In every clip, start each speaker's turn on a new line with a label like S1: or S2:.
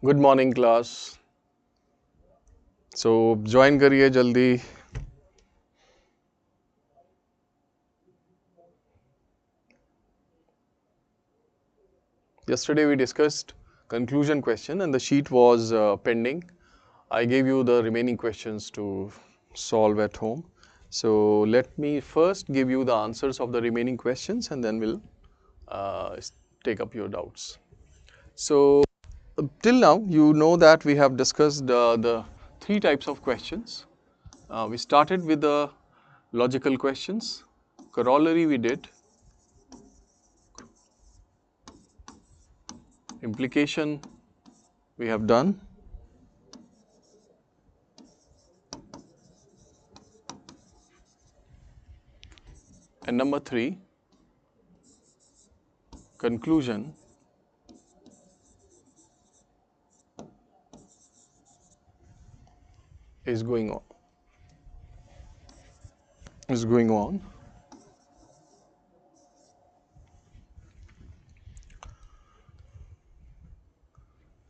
S1: Good morning class. सो join करिए जल्दी। Yesterday we discussed conclusion question and the sheet was pending. I gave you the remaining questions to solve at home. So let me first give you the answers of the remaining questions and then we'll take up your doubts. So till now you know that we have discussed the three types of questions. We started with the logical questions. Corollary we did. Implication we have done. And number 3, conclusion is going on.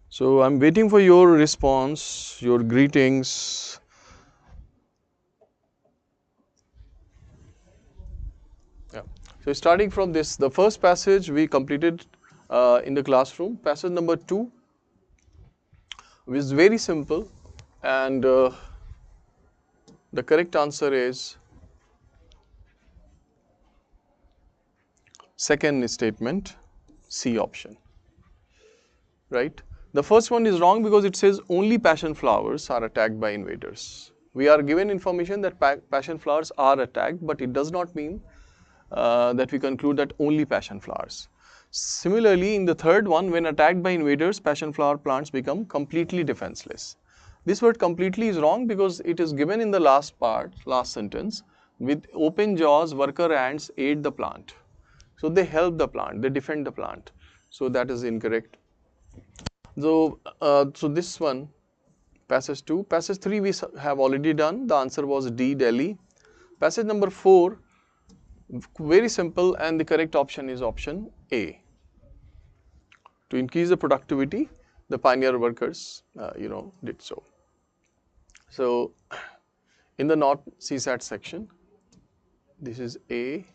S1: So I'm waiting for your response, your greetings. Yeah. So starting from this, the first passage we completed in the classroom. Passage number 2 is very simple, and the correct answer is second statement, C option. Right? The first one is wrong because it says only passion flowers are attacked by invaders. We are given information that passion flowers are attacked, but it does not mean that we conclude that only passion flowers. Similarly, in the third one, when attacked by invaders, passion flower plants become completely defenseless. This word completely is wrong because it is given in the last part, last sentence, with open jaws, worker ants aid the plant. So they help the plant, they defend the plant. So that is incorrect. So this one, passage 2. Passage 3 we have already done. The answer was D, Delhi. Passage number 4, very simple, and the correct option is option A. To increase the productivity, the pioneer workers, did so. So, in the North CSAT section, this is A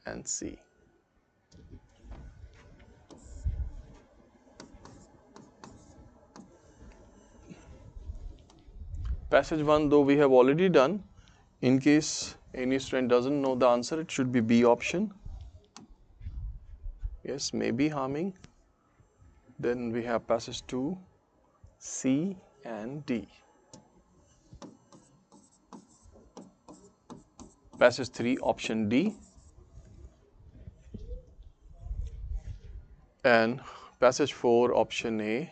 S1: and C. Passage 1, though we have already done, in case any student doesn't know the answer, it should be B option. Yes, may be harming. Then we have passage 2, C and D. Passage 3, option D. And passage 4, option A.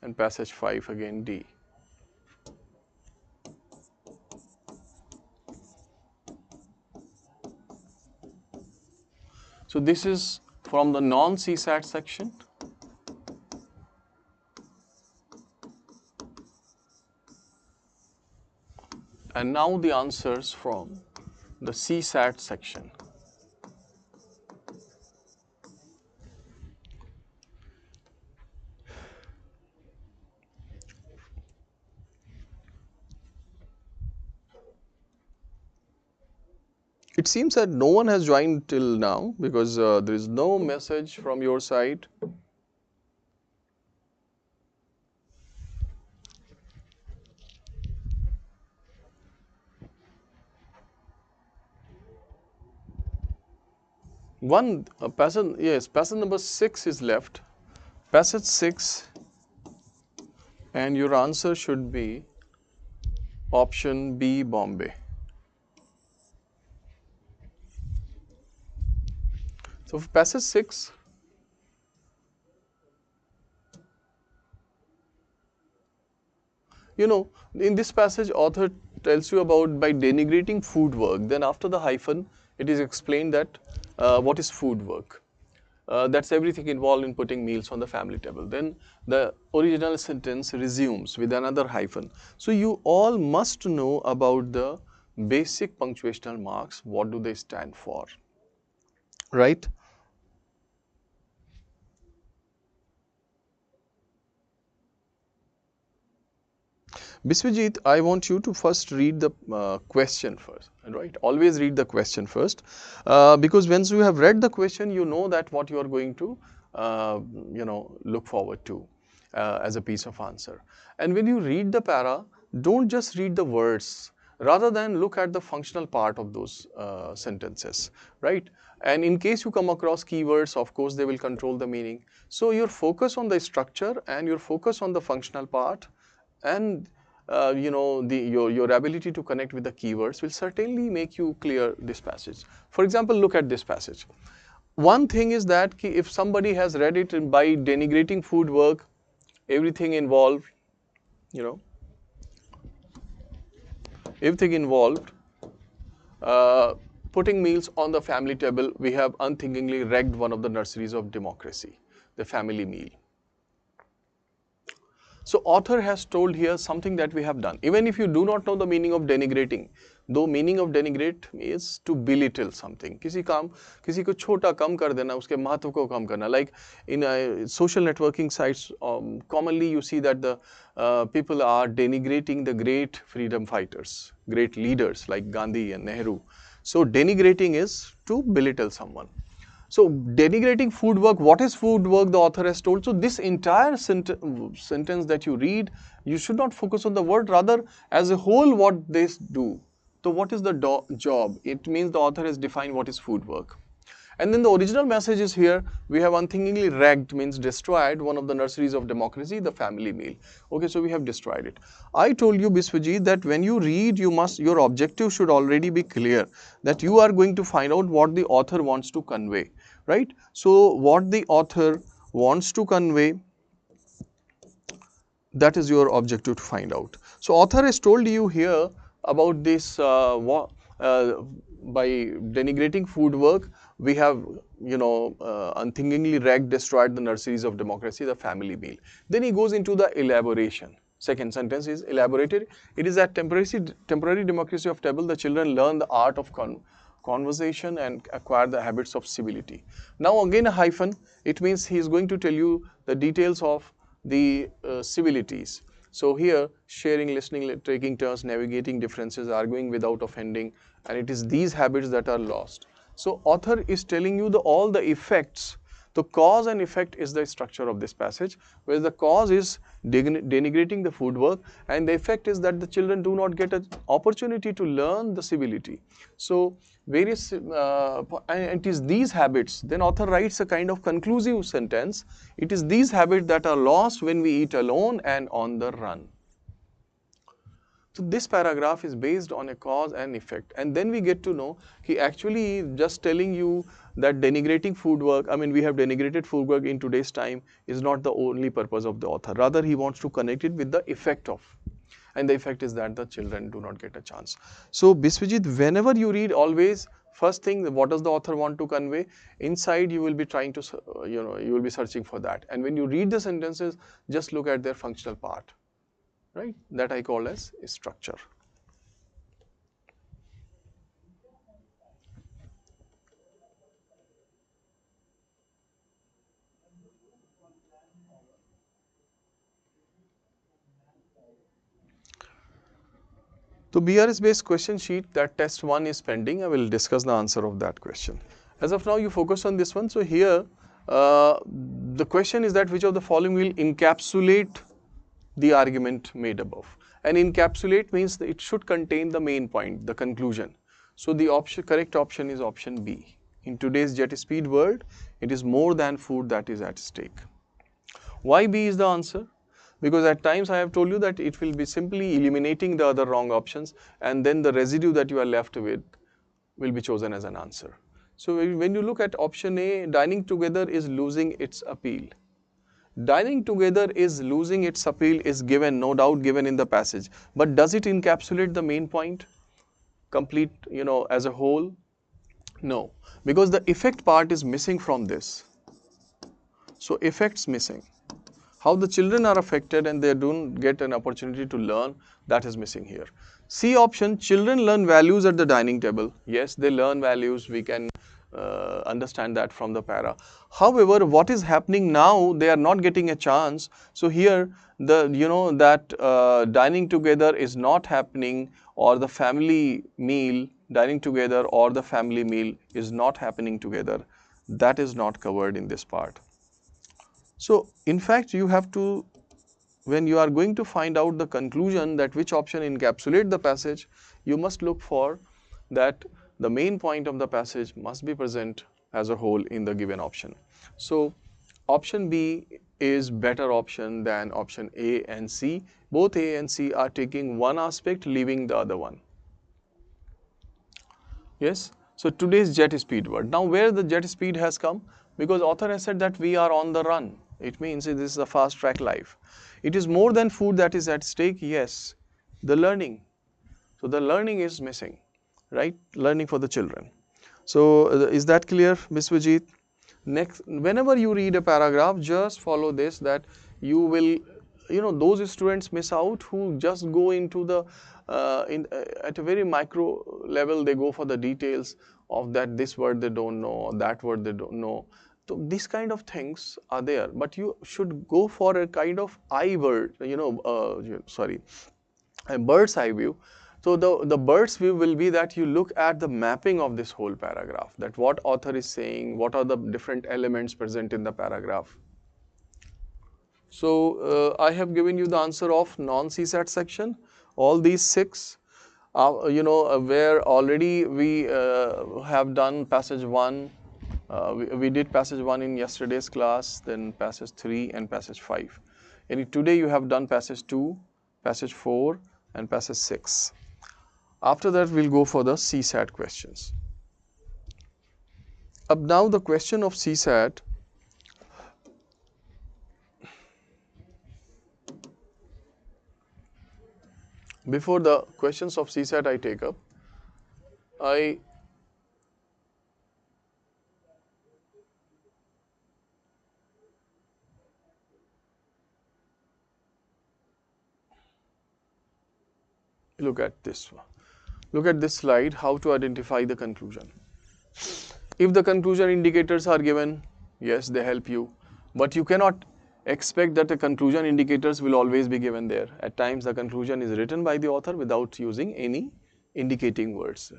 S1: And passage 5, again D. So this is from the non-CSAT section. And now the answers from the CSAT section. It seems that no one has joined till now because there is no message from your side. Passage number 6 is left. Passage 6, and your answer should be option B, Bombay. So for passage 6, in this passage, author tells you about by denigrating food work. Then after the hyphen, it is explained that what is food work. That's everything involved in putting meals on the family table. Then the original sentence resumes with another hyphen. So you all must know about the basic punctuational marks. What do they stand for? Right? Biswajit, I want you to first read the question first, right? Always read the question first, because once you have read the question, you know that what you are going to, look forward to as a piece of answer. And when you read the para, don't just read the words, rather than look at the functional part of those sentences, right? And in case you come across keywords, of course, they will control the meaning. So your focus on the structure and your focus on the functional part, and your ability to connect with the keywords will certainly make you clear this passage. For example, look at this passage. One thing is that if somebody has read it by denigrating food work, everything involved, you know, everything involved putting meals on the family table, we have unthinkingly wrecked one of the nurseries of democracy, the family meal. So author has told here something that we have done. Even if you do not know the meaning of denigrating, though meaning of denigrate is to belittle something. किसी को छोटा कम कर देना, उसके महत्व को कम करना. Like in social networking sites, commonly you see that the people are denigrating the great freedom fighters, great leaders like Gandhi and Nehru. So denigrating is to belittle someone. So denigrating food work, what is food work, the author has told. So this entire sentence that you read, you should not focus on the word, rather as a whole what they do. So what is the job? It means the author has defined what is food work. And then the original message is here, we have unthinkingly wrecked, means destroyed, one of the nurseries of democracy, the family meal. Okay, so we have destroyed it. I told you, Biswajit, that when you read, your objective should already be clear, that you are going to find out what the author wants to convey, right? So what the author wants to convey, that is your objective to find out. So author has told you here about this, by denigrating food work, we have, unthinkingly wrecked, destroyed the nurseries of democracy, the family meal. Then he goes into the elaboration. Second sentence is elaborated. It is at temporary democracy of table, the children learn the art of conversation and acquire the habits of civility. Now again a hyphen, it means he is going to tell you the details of the civilities. So here, sharing, listening, taking turns, navigating differences, arguing without offending, and it is these habits that are lost. So author is telling you all the effects. The cause and effect is the structure of this passage, where the cause is denigrating the food work, and the effect is that the children do not get an opportunity to learn the civility. So various, and it is these habits, then author writes a kind of conclusive sentence. It is these habits that are lost when we eat alone and on the run. So this paragraph is based on a cause and effect, and then we get to know he actually just telling you that denigrating food work, I mean we have denigrated food work in today's time, is not the only purpose of the author. Rather he wants to connect it with the effect of, and the effect is that the children do not get a chance. So Biswajit, whenever you read, always first thing, what does the author want to convey? Inside you will be trying to, you will be searching for that. And when you read the sentences, just look at their functional part, right? That I call as structure. So BRS based question sheet, that test 1 is pending. I will discuss the answer of that question. As of now, you focus on this one. So here, the question is that which of the following will encapsulate the argument made above. And encapsulate means that it should contain the main point, the conclusion. So the correct option is option B. In today's jet speed world, it is more than food that is at stake. Why B is the answer? Because at times I have told you that it will be simply eliminating the other wrong options, and then the residue that you are left with will be chosen as an answer. So when you look at option A, dining together is losing its appeal. Dining together is losing its appeal is given, no doubt given in the passage. But does it encapsulate the main point? Complete, as a whole? No, because the effect part is missing from this. So effects missing. How the children are affected and they don't get an opportunity to learn, that is missing here. C option, children learn values at the dining table. Yes, they learn values. We can understand that from the para. However, what is happening now, they are not getting a chance. So here, the that dining together is not happening, or the family meal dining together, or the family meal is not happening together. That is not covered in this part. So in fact, you have to, when you are going to find out the conclusion that which option encapsulate the passage, you must look for that the main point of the passage must be present as a whole in the given option. So option B is better option than option A and C. Both A and C are taking one aspect, leaving the other one. Yes. So today's jet speed word. Now where the jet speed has come? Because author has said that we are on the run. It means this is a fast track life. It is more than food that is at stake. Yes. The learning. So the learning is missing, right? Learning for the children. So is that clear, Ms. Vijit? Next, whenever you read a paragraph, just follow this, that you will, those students miss out who just go into the, at a very micro level, they go for the details of that this word they don't know, or that word they don't know. So these kind of things are there, but you should go for a kind of eye word, a bird's eye view. So the bird's view will be that you look at the mapping of this whole paragraph, that what author is saying, what are the different elements present in the paragraph. So I have given you the answer of non-CSAT section. All these six, where already we have done passage 1. We did passage 1 in yesterday's class, then passage 3 and passage 5. And today you have done passage 2, passage 4 and passage 6. After that, we'll go for the CSAT questions. Up now, the question of CSAT. Before the questions of CSAT I take up, look at this one. Look at this slide, how to identify the conclusion. If the conclusion indicators are given, yes, they help you. But you cannot expect that the conclusion indicators will always be given there. At times, the conclusion is written by the author without using any indicating words.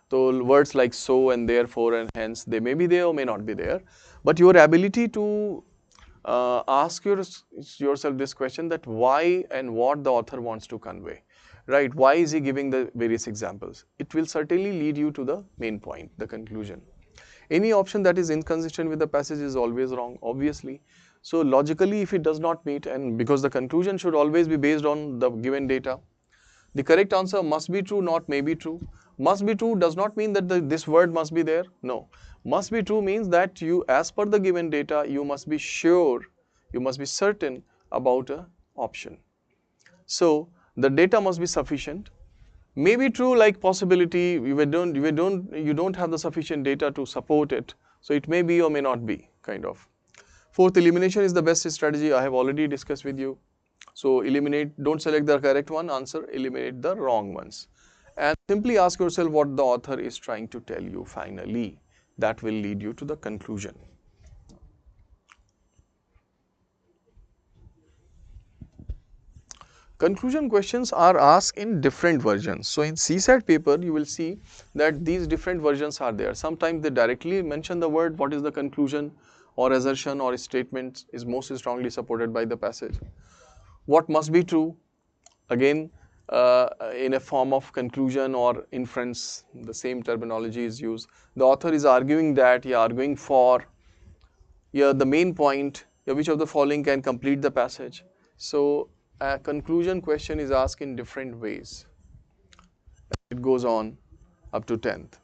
S1: So words like so and therefore and hence, they may be there or may not be there. But your ability to ask yourself this question, that why and what the author wants to convey. Right, why is he giving the various examples? It will certainly lead you to the main point, the conclusion. Any option that is inconsistent with the passage is always wrong, obviously. So logically, if it does not meet, and because the conclusion should always be based on the given data, the correct answer must be true, not may be true. Must be true does not mean that this word must be there. No. Must be true means that you, as per the given data, you must be sure, you must be certain about an option. So the data must be sufficient. May be true like possibility, you don't have the sufficient data to support it. So it may be or may not be, kind of. Fourth, elimination is the best strategy. I have already discussed with you. So eliminate, don't select the correct one, answer, eliminate the wrong ones. And simply ask yourself what the author is trying to tell you finally. That will lead you to the conclusion. Conclusion questions are asked in different versions. So in CSAT paper, you will see that these different versions are there. Sometimes they directly mention the word, what is the conclusion or assertion or statement is most strongly supported by the passage. What must be true? Again, in a form of conclusion or inference, the same terminology is used. The author is arguing that, arguing for, the main point, which of the following can complete the passage. So a conclusion question is asked in different ways. It goes on up to 10th.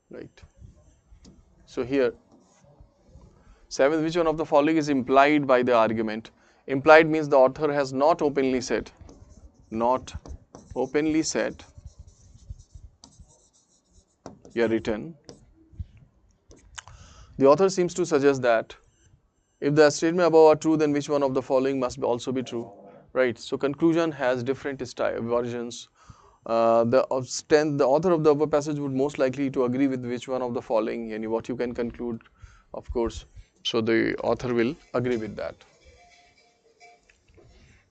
S1: Right. So here, 7th, which one of the following is implied by the argument? Implied means the author has not openly said, written. The author seems to suggest that if the statement above are true, then which one of the following must also be true, right? So conclusion has different versions. the author of the above passage would most likely to agree with which one of the following, and what you can conclude, of course. So the author will agree with that.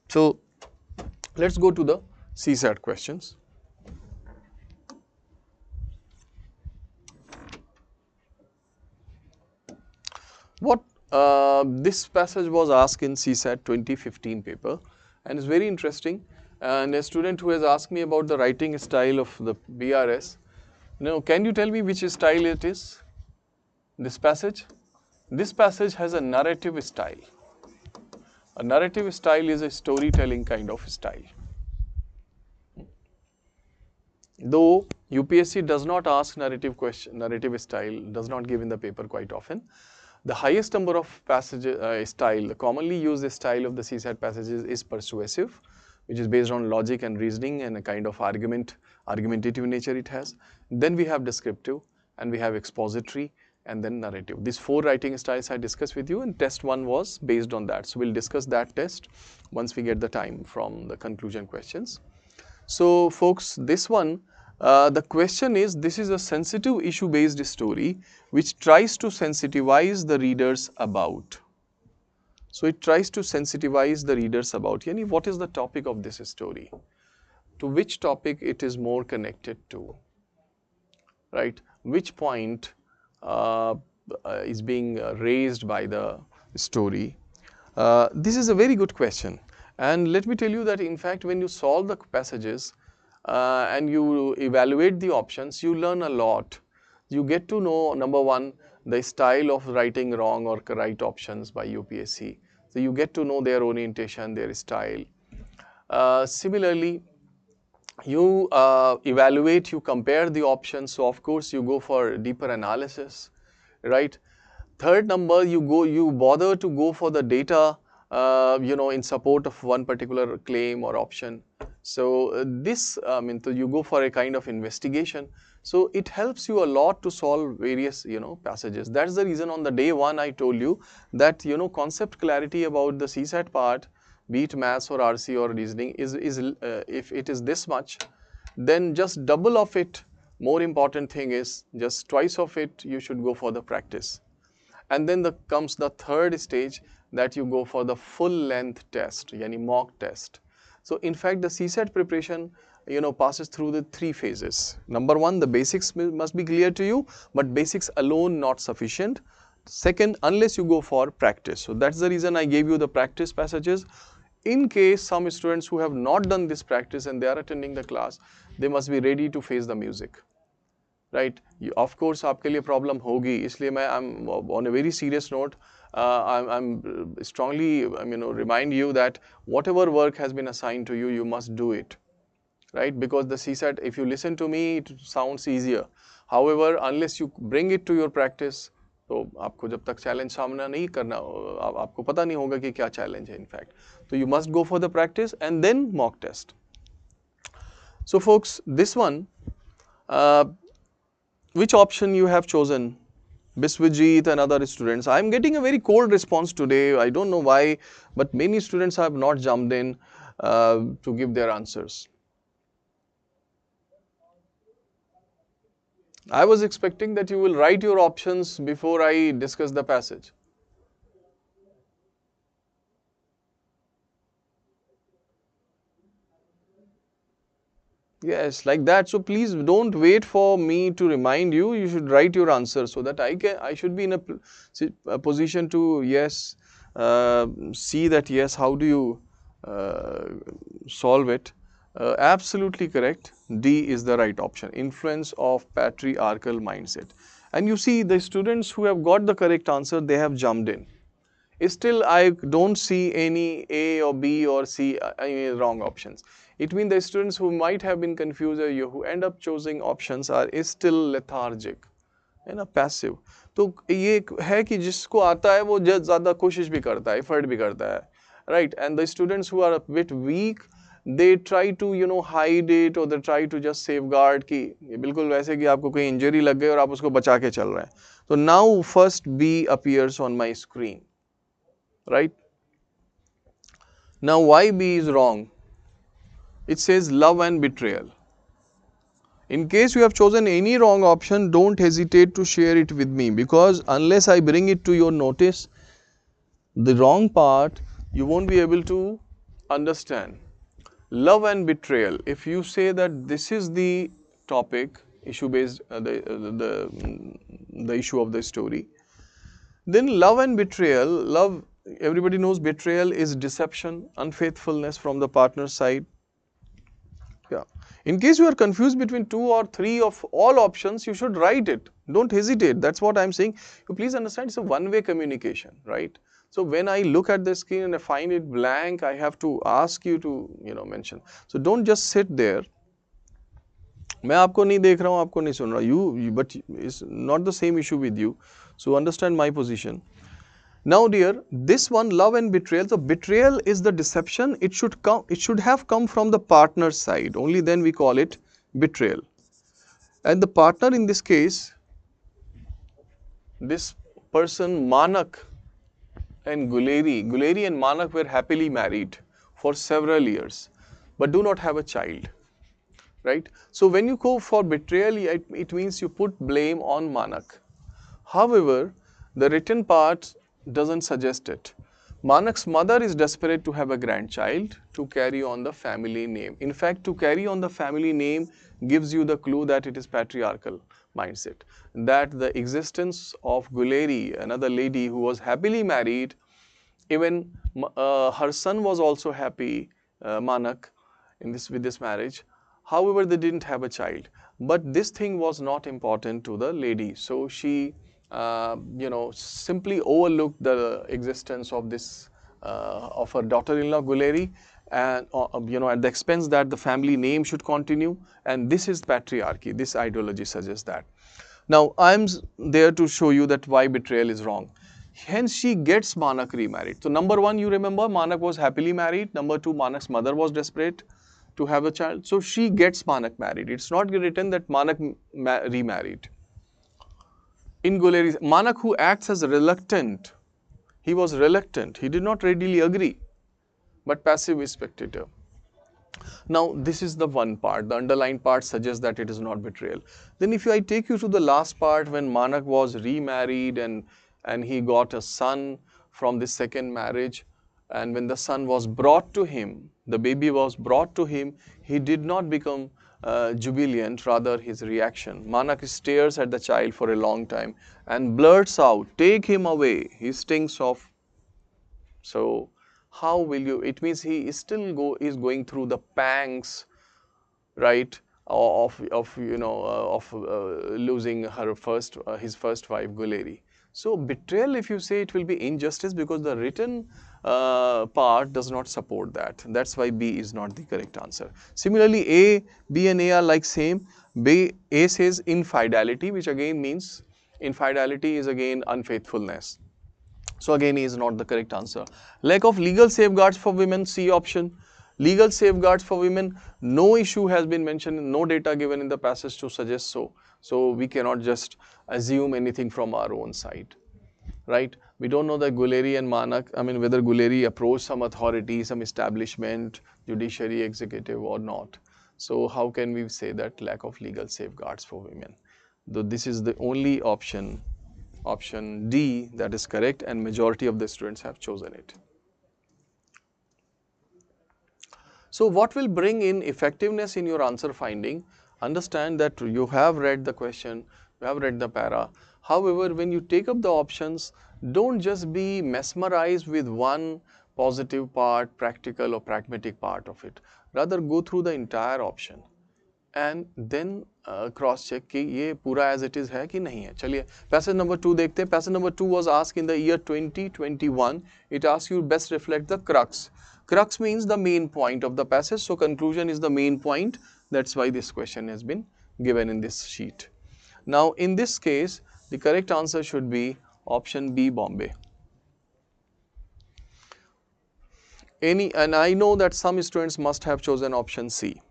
S1: So let's go to the CSAT questions. What this passage was asked in CSAT 2015 paper, and it's very interesting. And a student who has asked me about the writing style of the BRS, can you tell me which style it is? This passage? This passage has a narrative style. A narrative style is a storytelling kind of style. Though UPSC does not ask narrative style, does not give in the paper quite often. The highest number of passages style, the commonly used style of the CSAT passages is persuasive, which is based on logic and reasoning and a kind of argumentative nature it has. Then we have descriptive, and we have expository, and then narrative. These 4 writing styles I discussed with you, and test 1 was based on that. So we'll discuss that test once we get the time from the conclusion questions. So folks, this one, the question is, this is a sensitive issue based story which tries to sensitivize the readers about. So it tries to sensitivize the readers about, yani what is the topic of this story? To which topic it is more connected to, right? Which point is being raised by the story? This is a very good question. And let me tell you that in fact when you solve the passages and you evaluate the options, you learn a lot. You get to know, number one, the style of writing wrong or right options by UPSC. So you get to know their orientation, their style. Similarly, you evaluate, you compare the options. So of course you go for deeper analysis, right? Third number, you bother to go for the data, in support of one particular claim or option. So so you go for a kind of investigation. So it helps you a lot to solve various, passages. That's the reason on the day 1 I told you that, concept clarity about the CSAT part, be it maths or RC or reasoning, if it is this much, then just double of it. More important thing is just twice of it you should go for the practice. And then comes the third stage, that you go for the full length test, yani mock test. So in fact the CSAT preparation passes through the 3 phases. Number 1, the basics must be clear to you, but basics alone not sufficient. Second, unless you go for practice. So that's the reason I gave you the practice passages. In case some students who have not done this practice and they are attending the class, they must be ready to face the music. Right? Of course, आपके लिए problem होगी. इसलिए I'm on a very serious note. I'm strongly remind you that whatever work has been assigned to you, you must do it, right? Because the CSAT, if you listen to me, it sounds easier. However, unless you bring it to your practice, तो आपको जब तक challenge सामना नहीं करना, आपको पता नहीं होगा कि क्या challenge है in fact. So you must go for the practice and then mock test. So folks, this one, which option you have chosen? Biswajit and other students. I am getting a very cold response today. I don't know why, but many students have not jumped in to give their answers. I was expecting that you will write your options before I discuss the passage. Yes, like that. So please don't wait for me to remind you. You should write your answer so that I should be in a position to see that yes, how do you solve it. Absolutely correct. D is the right option. Influence of patriarchal mindset. And you see the students who have got the correct answer, they have jumped in. Still, I don't see any A or B or C any wrong options. It means the students who might have been confused or who end up choosing options are still lethargic, passive. तो ये है कि जिसको आता है वो ज़्यादा कोशिश भी करता है, effort भी करता है, right? And the students who are a bit weak, they try to hide it or they try to just safeguard कि ये बिल्कुल वैसे कि आपको कोई injury लग गई और आप उसको बचा के चल रहे हैं. So now first B appears on my screen. Right? Now why B is wrong? It says love and betrayal. In case you have chosen any wrong option, don't hesitate to share it with me, because unless I bring it to your notice, the wrong part, you won't be able to understand. Love and betrayal. If you say that this is the topic, issue based, the issue of the story, then love and betrayal, love, everybody knows betrayal is deception, unfaithfulness from the partner's side. Yeah. In case you are confused between two or three of all options, you should write it. Don't hesitate. That's what I'm saying. You please understand, it's a one-way communication, right? So when I look at the screen and I find it blank, I have to ask you to, mention. So don't just sit there. मैं आपको नहीं देख रहा हूँ, आपको नहीं सुन रहा. But it's not the same issue with you. So understand my position. Now, dear, this one, love and betrayal. So betrayal is the deception. It should have come from the partner's side. Only then we call it betrayal. And the partner in this case, this person Manak and Guleri and Manak were happily married for several years, but do not have a child. Right? So when you go for betrayal, it means you put blame on Manak. However, the written part doesn't suggest it. Manak's mother is desperate to have a grandchild to carry on the family name. In fact, to carry on the family name gives you the clue that it is patriarchal mindset. That the existence of Guleri, another lady who was happily married, even her son was also happy, Manak, with this marriage. However, they didn't have a child. But this thing was not important to the lady. So she, simply overlooked the existence of this, of her daughter-in-law Guleri, and at the expense that the family name should continue. And this is patriarchy. This ideology suggests that. Now, I'm there to show you that why betrayal is wrong. Hence, she gets Manak remarried. So, number one, you remember Manak was happily married. Number two, Manak's mother was desperate to have a child. So, she gets Manak married. It's not written that Manak remarried. In Guleri's, Manak, who acts as reluctant, he was reluctant. He did not readily agree, but passive spectator. Now, this is the one part. The underlined part suggests that it is not betrayal. Then if I take you to the last part, when Manak was remarried and he got a son from this second marriage, and when the son was brought to him, the baby was brought to him, he did not become jubilant, rather his reaction. Manak stares at the child for a long time and blurts out, "Take him away." He stinks of. So, how will you, it means he is still is going through the pangs, right, of losing her his first wife Guleri. So betrayal, if you say, it will be injustice, because the written part does not support that. That's why B is not the correct answer. Similarly, B and A are like same. A says infidelity, which again means infidelity is again unfaithfulness. So again, A is not the correct answer. Lack of legal safeguards for women, C option. Legal safeguards for women, no issue has been mentioned, no data given in the passage to suggest so. So we cannot just assume anything from our own side, right? We don't know that Guleri and Manak, whether Guleri approached some authority, some establishment, judiciary, executive or not. So how can we say that lack of legal safeguards for women? Though this is the only option D, that is correct, and majority of the students have chosen it. So what will bring in effectiveness in your answer finding? Understand that you have read the question, you have read the para. However, when you take up the options, don't just be mesmerized with one positive part, practical or pragmatic part of it. Rather, go through the entire option and then cross check कि ये पूरा as it is है कि नहीं है. चलिए passage number 2 देखते हैं. Passage number 2 was asked in the year 2021. It asks you best reflect the crux. Crux means the main point of the passage. So conclusion is the main point. That's why this question has been given in this sheet. Now in this case, the correct answer should be option B, Bombay. And I know that some students must have chosen option C.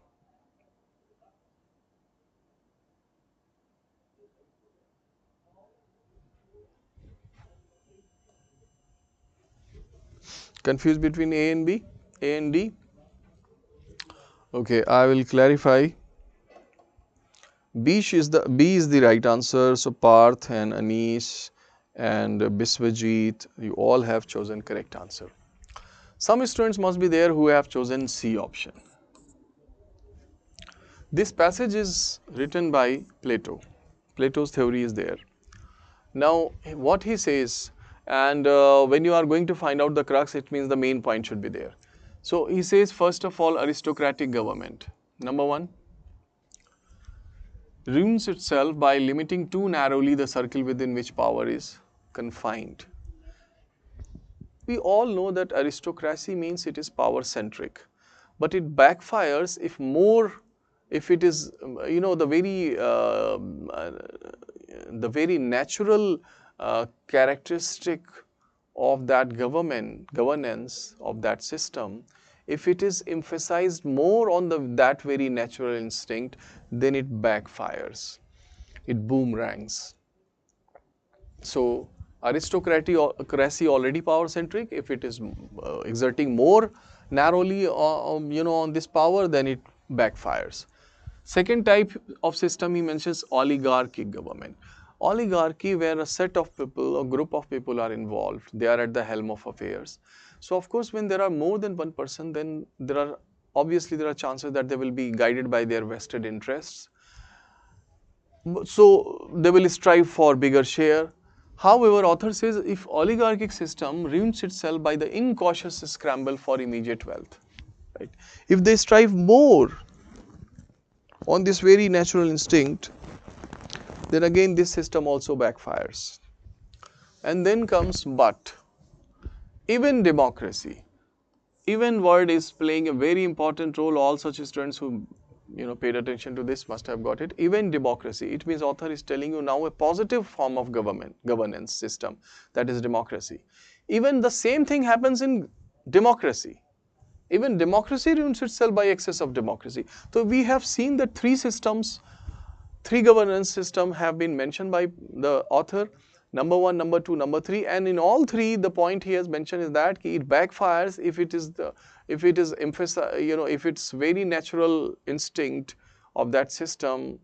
S1: Confused between A and B, A and D? Okay, I will clarify. B is the right answer. So Parth and Anish and Biswajit, you all have chosen correct answer. Some students must be there who have chosen C option. This passage is written by Plato. Plato's theory is there. Now, what he says, and when you are going to find out the crux, it means the main point should be there. So, he says, first of all, aristocratic government. Number one, ruins itself by limiting too narrowly the circle within which power is confined. We all know that aristocracy means it is power centric, but it backfires if it is the very natural characteristic of that governance of that system, if it is emphasized more on that very natural instinct, then it backfires, it boomerangs. So aristocracy already power centric. If it is exerting more narrowly on this power, then it backfires. Second type of system he mentions, oligarchic government. Oligarchy, where a set of people, a group of people are involved, they are at the helm of affairs. So of course, when there are more than one person, then there are chances that they will be guided by their vested interests. So they will strive for bigger share. However, author says if oligarchic system ruins itself by the incautious scramble for immediate wealth, right? If they strive more on this very natural instinct, then again this system also backfires. And then comes but. Even democracy, even word is playing a very important role. All such students who paid attention to this must have got it. Even democracy, it means author is telling you now a positive form of governance system, that is democracy. Even the same thing happens in democracy. Even democracy ruins itself by excess of democracy. So we have seen that three governance systems have been mentioned by the author. Number one, number two, number three, and in all three, the point he has mentioned is that it backfires if it's very natural instinct of that system,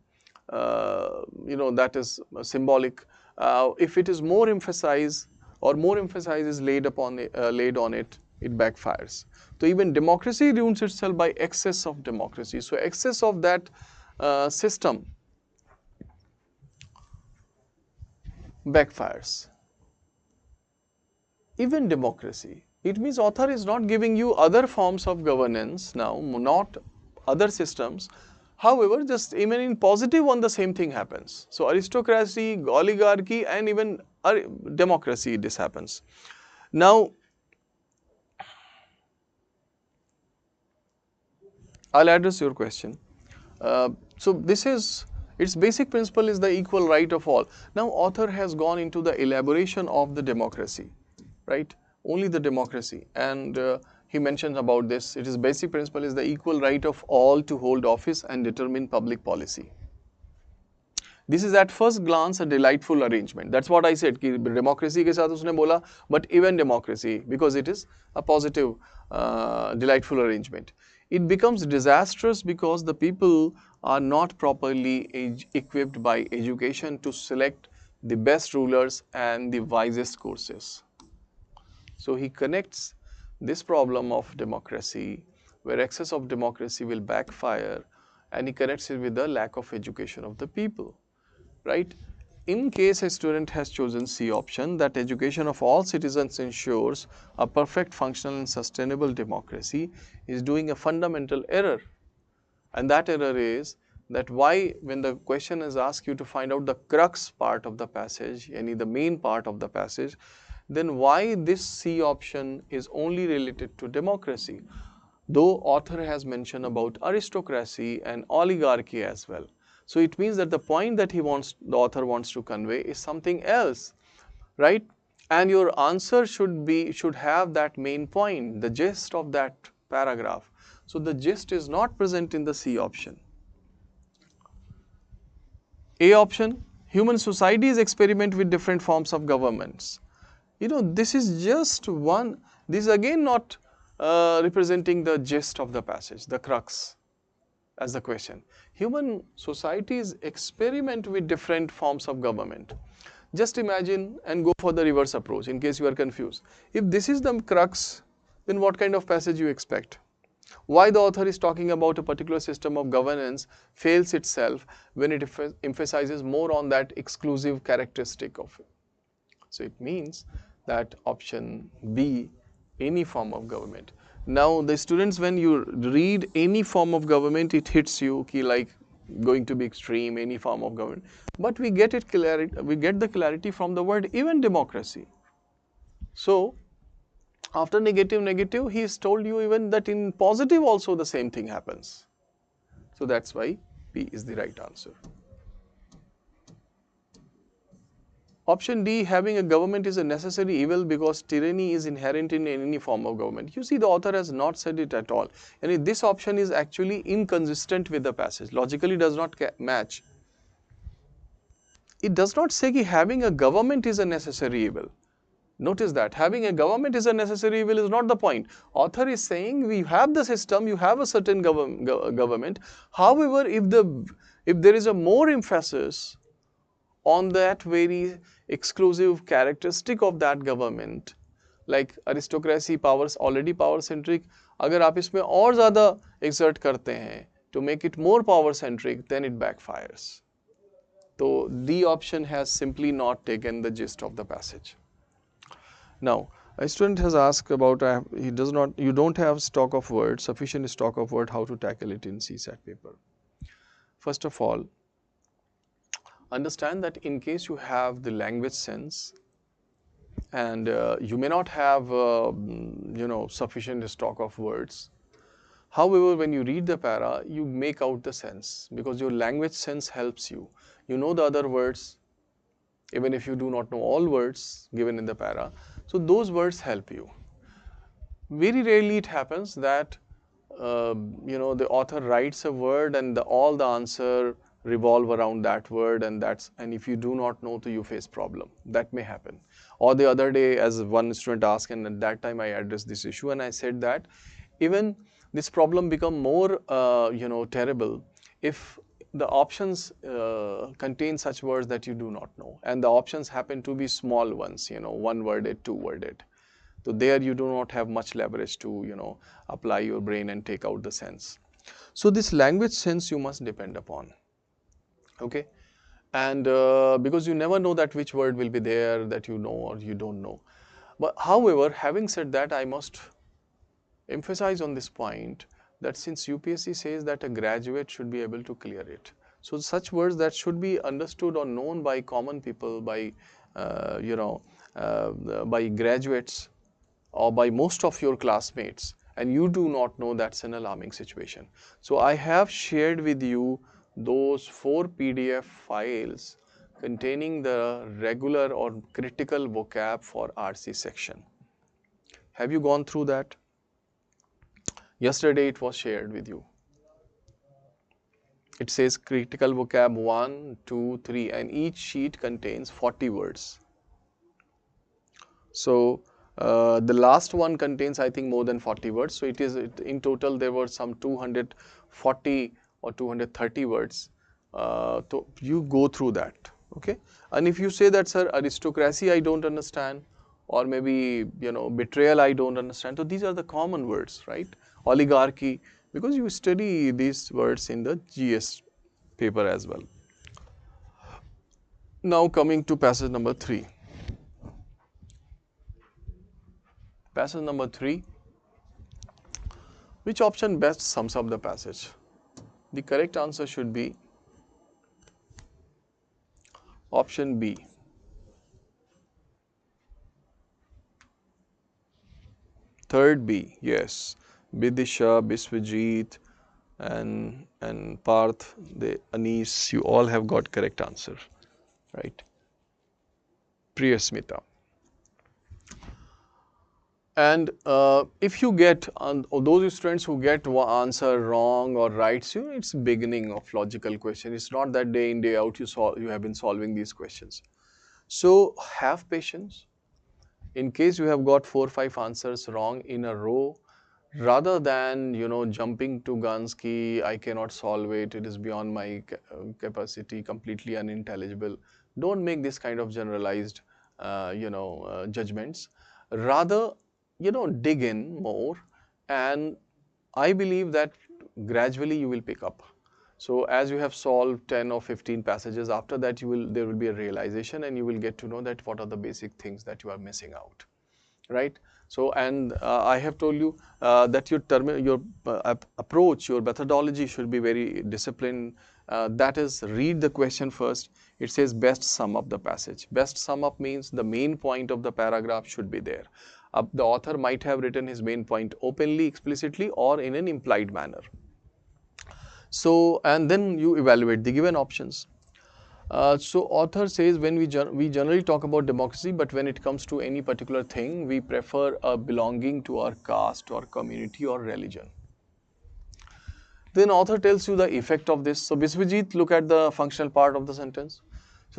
S1: that is symbolic. If it is more emphasized or more emphasis is laid on it, it backfires. So even democracy ruins itself by excess of democracy. So excess of that system backfires. Even democracy, it means author is not giving you other forms of governance now, not other systems. However, just even in positive one, the same thing happens. So aristocracy, oligarchy, and even democracy, this happens. Now, I'll address your question. So this is, its basic principle is the equal right of all. Now author has gone into the elaboration of the democracy, right? Only the democracy, and he mentions about this. Its basic principle is the equal right of all to hold office and determine public policy. This is at first glance a delightful arrangement. That's what I said, कि democracy के साथ उसने बोला, but even democracy, because it is a positive, delightful arrangement. It becomes disastrous because the people are not properly equipped by education to select the best rulers and the wisest courses. So he connects this problem of democracy, where excess of democracy will backfire, and he connects it with the lack of education of the people, right? In case a student has chosen C option, that education of all citizens ensures a perfect, functional and sustainable democracy, is doing a fundamental error. And that error is that why, when the question is asked you to find out the crux part of the passage, any the main part of the passage, then why this C option is only related to democracy, though author has mentioned about aristocracy and oligarchy as well. So it means that the point that the author wants to convey is something else, right? And your answer should have that main point, the gist of that paragraph. So the gist is not present in the C option. A option, human societies experiment with different forms of governments. This is just one, this is again not representing the gist of the passage, the crux. as the question. Human societies experiment with different forms of government. Just imagine and go for the reverse approach in case you are confused. If this is the crux, then what kind of passage you expect? Why the author is talking about a particular system of governance fails itself when it emphasizes more on that exclusive characteristic of it. So it means that option B, any form of government. Now the students, when you read any form of government, it hits you like going to be extreme, any form of government. But we get the clarity from the word even democracy. So after negative, he has told you even that in positive also the same thing happens. So that's why B is the right answer. Option D, having a government is a necessary evil because tyranny is inherent in any form of government. You see, the author has not said it at all. And this option is actually inconsistent with the passage. Logically does not match. It does not say that having a government is a necessary evil. Notice that having a government is a necessary evil is not the point. Author is saying we have the system, you have a certain government. However, if there is a more emphasis on that very exclusive characteristic of that government, like aristocracy, powers already power centric, अगर आप इसमें और ज़्यादा exert करते हैं to make it more power centric, then it backfires. So D option has simply not taken the gist of the passage. Now, a student has asked about you don't have stock of words, sufficient stock of word, how to tackle it in CSAT paper. First of all, understand that in case you have the language sense and you may not have sufficient stock of words. However, when you read the para, you make out the sense because your language sense helps you. You know the other words, even if you do not know all words given in the para. So those words help you. Very rarely it happens that the author writes a word and all the answer revolve around that word, and if you do not know, so you face problem. That may happen. Or the other day, as one student asked, and at that time I addressed this issue, and I said that even this problem become more terrible if the options contain such words that you do not know, and the options happen to be small ones, one worded, two worded. So there you do not have much leverage to apply your brain and take out the sense. So this language sense you must depend upon. Okay, and because you never know that which word will be there that you know or you don't know. But however, having said that, I must emphasize on this point that since UPSC says that a graduate should be able to clear it, so such words that should be understood or known by common people, by by graduates or by most of your classmates, and you do not know, that's an alarming situation. So I have shared with you those 4 PDF files containing the regular or critical vocab for RC section. Have you gone through that? Yesterday it was shared with you. It says critical vocab 1, 2, 3, and each sheet contains 40 words. So the last one contains, I think, more than 40 words. So in total there were some 240 or 230 words. So you go through that, okay? And if you say that, sir, aristocracy I don't understand, or maybe betrayal I don't understand, so these are the common words, right? Oligarchy, because you study these words in the GS paper as well. Now coming to passage number 3. Passage number 3. Which option best sums up the passage? The correct answer should be option B. Third B, yes. Bidisha, Biswajit, and Parth, Anis, you all have got correct answer, right? Priyasmita. And if you get, those students who get one answer wrong or right, it's beginning of logical question. It's not that day in, day out you have been solving these questions. So have patience. In case you have got 4 or 5 answers wrong in a row, rather than jumping to guns ki I cannot solve it, it is beyond my capacity, completely unintelligible. Don't make this kind of generalized judgments. Rather, dig in more, and I believe that gradually you will pick up. So as you have solved 10 or 15 passages, after that there will be a realization, and you will get to know that what are the basic things that you are missing out, right? So, and I have told you that your approach, your methodology should be very disciplined. That is, read the question first. It says best sum up the passage. Best sum up means the main point of the paragraph should be there. The author might have written his main point openly, explicitly, or in an implied manner. So, and then you evaluate the given options. So author says when we generally talk about democracy, but when it comes to any particular thing, we prefer belonging to our caste or community or religion. Then author tells you the effect of this. So Biswajit, look at the functional part of the sentence.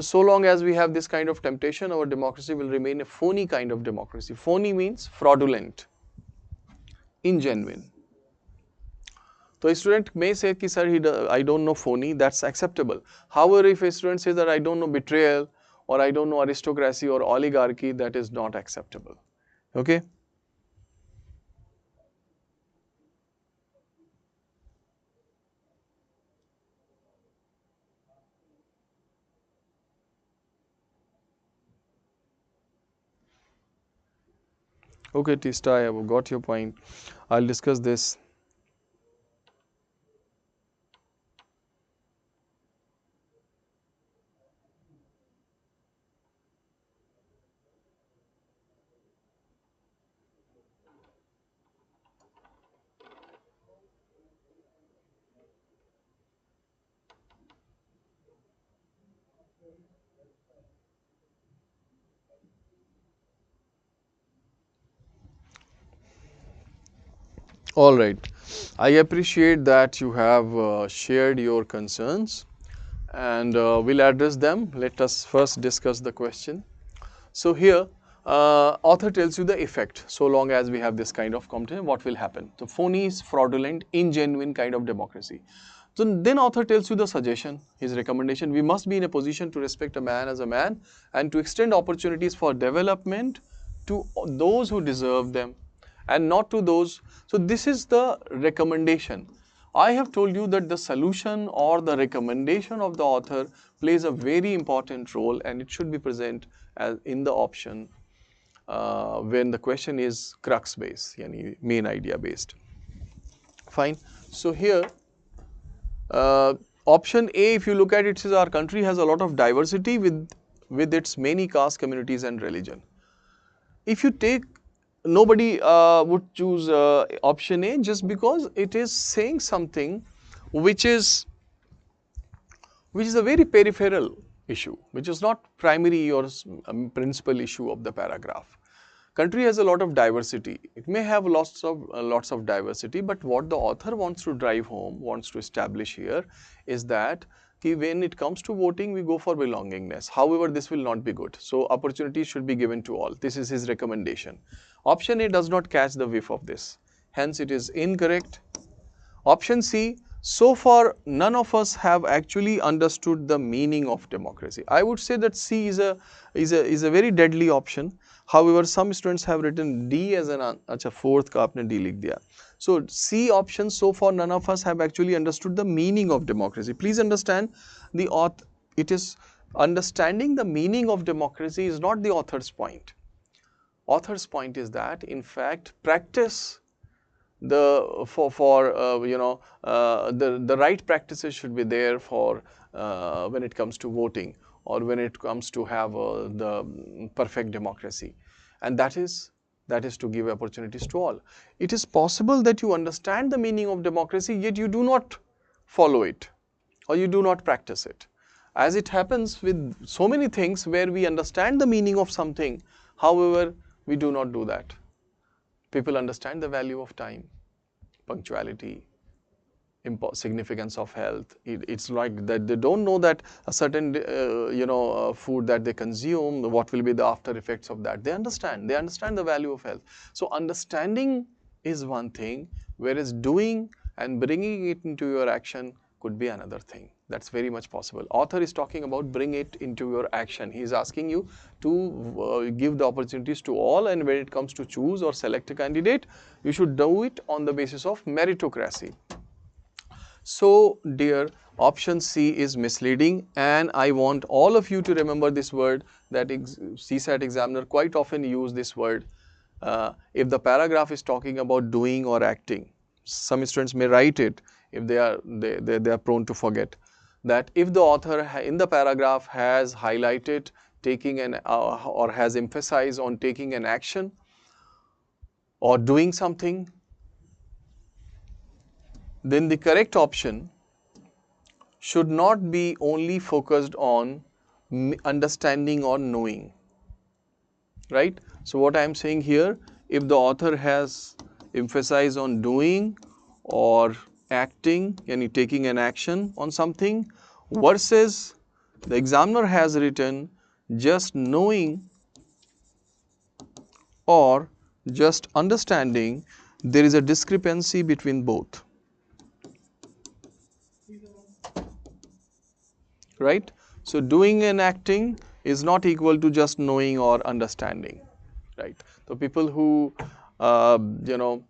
S1: So long as we have this kind of temptation, our democracy will remain a phony kind of democracy. Phony means fraudulent, ingenuine. So a student may say, ki, sir, I don't know phony, that's acceptable. However, if a student says that I don't know betrayal, or I don't know aristocracy or oligarchy, that is not acceptable. Okay? Okay, Tista, I have got your point. I'll discuss this. All right. I appreciate that you have shared your concerns, and we'll address them. Let us first discuss the question. So here, author tells you the effect. So long as we have this kind of content, what will happen? So phony is fraudulent, ingenuine kind of democracy. So then author tells you the suggestion, his recommendation. We must be in a position to respect a man as a man and to extend opportunities for development to those who deserve them and not to those. So this is the recommendation. I have told you that the solution or the recommendation of the author plays a very important role, and it should be present as in the option when the question is crux based, yani main idea based. Fine. So here, option A, if you look at it, says our country has a lot of diversity with its many caste, communities, and religion. If you take, nobody would choose option A just because it is saying something which is a very peripheral issue, which is not primary or principal issue of the paragraph. Country has a lot of diversity. It may have lots of diversity, but what the author wants to drive home, wants to establish here, is that when it comes to voting, we go for belongingness. However, this will not be good. So opportunities should be given to all. This is his recommendation. Option A does not catch the whiff of this. Hence, it is incorrect. Option C, so far none of us have actually understood the meaning of democracy. I would say that C is a very deadly option. However, some students have written D as an अच्छा fourth का आपने D लिख दिया. So C option, so far none of us have actually understood the meaning of democracy. Please understand, it is understanding the meaning of democracy is not the author's point. Author's point is that in fact practice the right practices should be there for when it comes to voting or when it comes to have the perfect democracy, and that is to give opportunities to all. It is possible that you understand the meaning of democracy, yet you do not follow it or you do not practice it, as it happens with so many things where we understand the meaning of something, however we do not do that. People understand the value of time, punctuality, significance of health. It's like that they don't know that a certain food that they consume, what will be the after effects of that. They understand the value of health. So understanding is one thing, whereas doing and bringing it into your action could be another thing. That's very much possible. Author is talking about bring it into your action. He is asking you to give the opportunities to all, and when it comes to choose or select a candidate, you should do it on the basis of meritocracy. So dear, option C is misleading, and I want all of you to remember this word that CSAT examiner quite often use this word. If the paragraph is talking about doing or acting, some students may write it if they are prone to forget that if the author in the paragraph has highlighted taking an or has emphasized on taking an action or doing something, then the correct option should not be only focused on understanding or knowing, right? So what I am saying here, if the author has emphasized on doing or acting, yani taking an action on something, versus the examiner has written just knowing or just understanding, there is a discrepancy between both, right? So doing and acting is not equal to just knowing or understanding, right? So people who you know,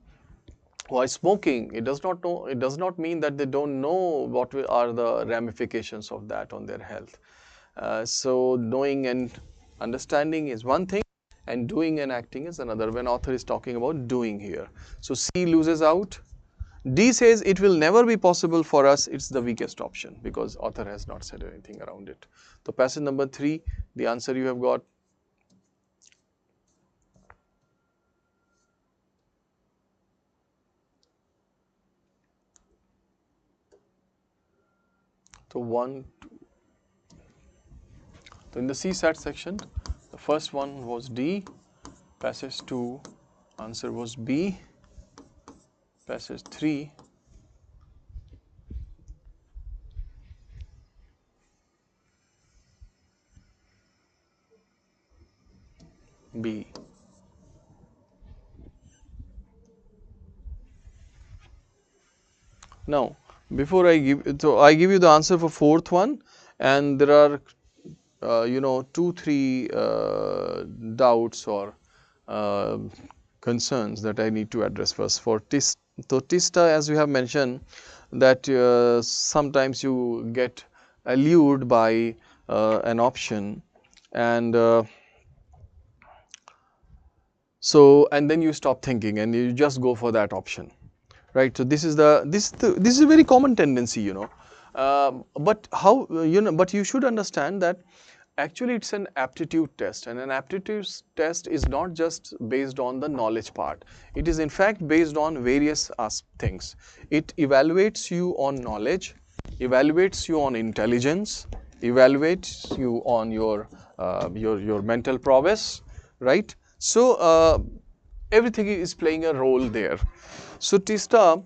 S1: who are smoking, it does not mean that they don't know what are the ramifications of that on their health. So knowing and understanding is one thing, and doing and acting is another, when author is talking about doing here. So C loses out. D says it will never be possible for us. It's the weakest option because author has not said anything around it. So passage number 3, the answer you have got. So 1, 2. So in the CSAT section, the first one was D, passage 2, answer was B, passage 3, B. Now, before I give, so I give you the answer for fourth one, and there are you know, 2-3 doubts or concerns that I need to address first. For TISTA, as we have mentioned, that sometimes you get allured by an option, and so and then you stop thinking and you just go for that option, right? So this is a very common tendency, you know. But how, you know, but you should understand that actually it's an aptitude test, and an aptitude test is not just based on the knowledge part. It is in fact based on various things. It evaluates you on knowledge, evaluates you on intelligence, evaluates you on your mental prowess, right? So everything is playing a role there. So TISTA,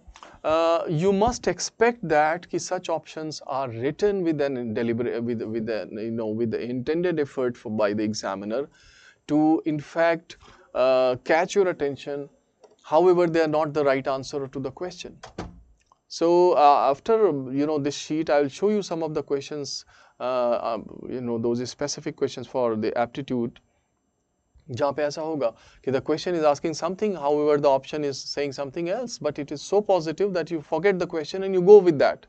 S1: you must expect that such options are written with an deliberate, with the, you know, with the intended effort by the examiner to in fact catch your attention. However, they are not the right answer to the question. So after, you know, this sheet, I will show you some of the questions, you know, those specific questions for the aptitude, जहाँ पे ऐसा होगा कि the question is asking something, however the option is saying something else, but it is so positive that you forget the question and you go with that.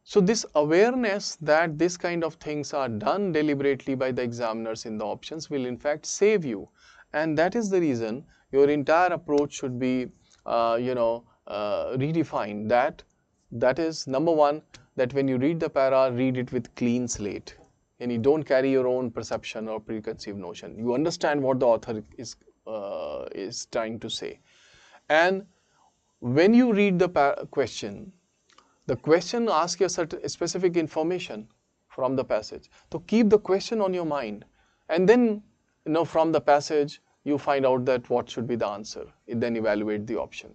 S1: So this awareness that this kind of things are done deliberately by the examiners in the options will in fact save you, and that is the reason your entire approach should be you know, redefined. That is number one, that when you read the para, read it with clean slate. And you don't carry your own perception or preconceived notion. You understand what the author is trying to say. And when you read the question asks you a certain specific information from the passage. So keep the question on your mind, and then, you know, from the passage you find out that what should be the answer. Then evaluate the option.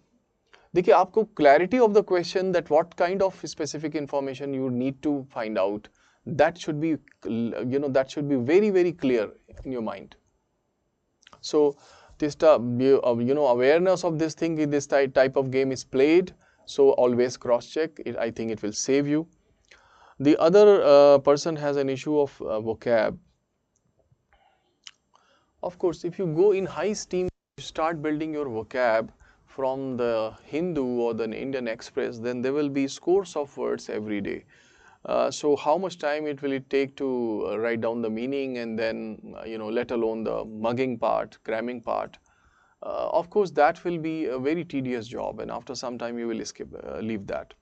S1: देखिए, आपको clarity of the question, that what kind of specific information you need to find out, that should be, you know, that should be very, very clear in your mind. So this awareness of this thing, this type of game is played. So always cross check it. I think it will save you. The other person has an issue of vocab. Of course, if you go in high steam, you start building your vocab from the Hindu or the Indian Express, then there will be scores of words every day. So how much time will it take to write down the meaning, and then let alone the mugging part, cramming part. Of course, that will be a very tedious job, and after some time you will leave that.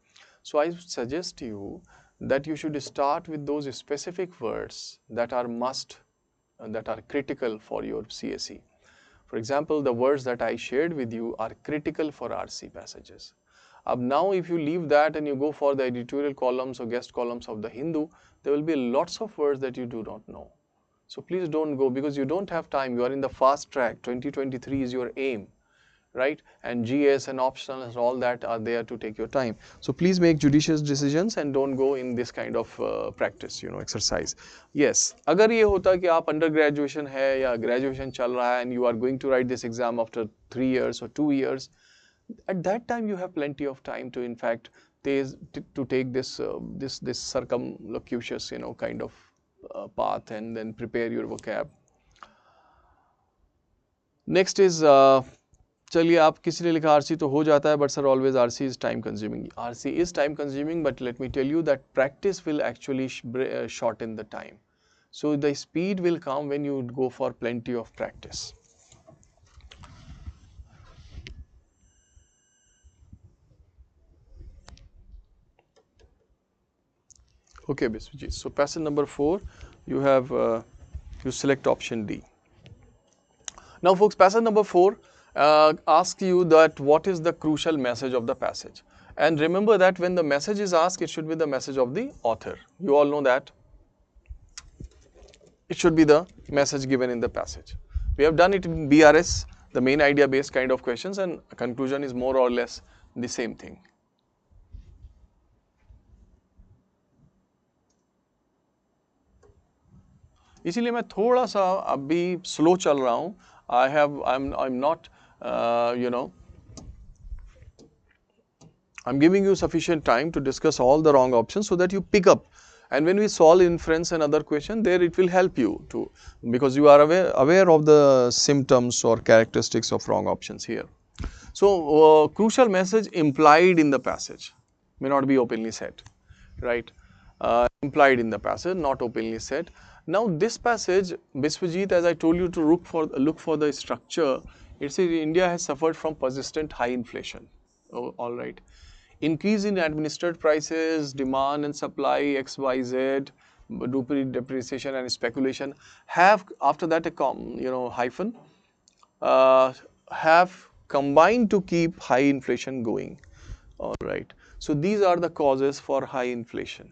S1: So I suggest you that you should start with those specific words that are must and that are critical for your CSE. For example, the words that I shared with you are critical for RC passages. Now if you leave that and you go for the editorial columns or guest columns of the Hindu, there will be lots of words that you do not know. So please don't go, because you don't have time. You are in the fast track. 2023 is your aim, right? And GS and optional and all that are there to take your time. So please make judicious decisions and don't go in this kind of practice, exercise. Yes, अगर ये होता कि आप under graduation है या graduation चल रहा है and you are going to write this exam after 3 years or 2 years, at that time you have plenty of time to, in fact, to take this circumlocucious, kind of path, and then prepare your vocab. Next is चलिए, आप किसी ने लिखा RC तो हो जाता है, but sir always RC is time consuming. RC is time consuming, but let me tell you that practice will actually shorten the time. So the speed will come when you go for plenty of practice. Okay, Biswajit. So passage number 4, you have you select option D. Now, folks, passage number 4 asks you that what is the crucial message of the passage. And remember that when the message is asked, it should be the message of the author. You all know that. It should be the message given in the passage. We have done it in BRS, the main idea based kind of questions, and conclusion is more or less the same thing. इसीलिए मैं थोड़ा सा अभी slow चल रहा हूँ. I'm not, I'm giving you sufficient time to discuss all the wrong options so that you pick up. And when we solve inference and other question, there it will help you to, because you are aware of the symptoms or characteristics of wrong options here. So crucial message implied in the passage, may not be openly said, right? Implied in the passage, not openly said. Now this passage, Biswajit, as I told you to look for the structure, it says India has suffered from persistent high inflation. Oh, all right. Increase in administered prices, demand and supply, XYZ, depreciation and speculation have, after that a hyphen, have combined to keep high inflation going. All right. So these are the causes for high inflation.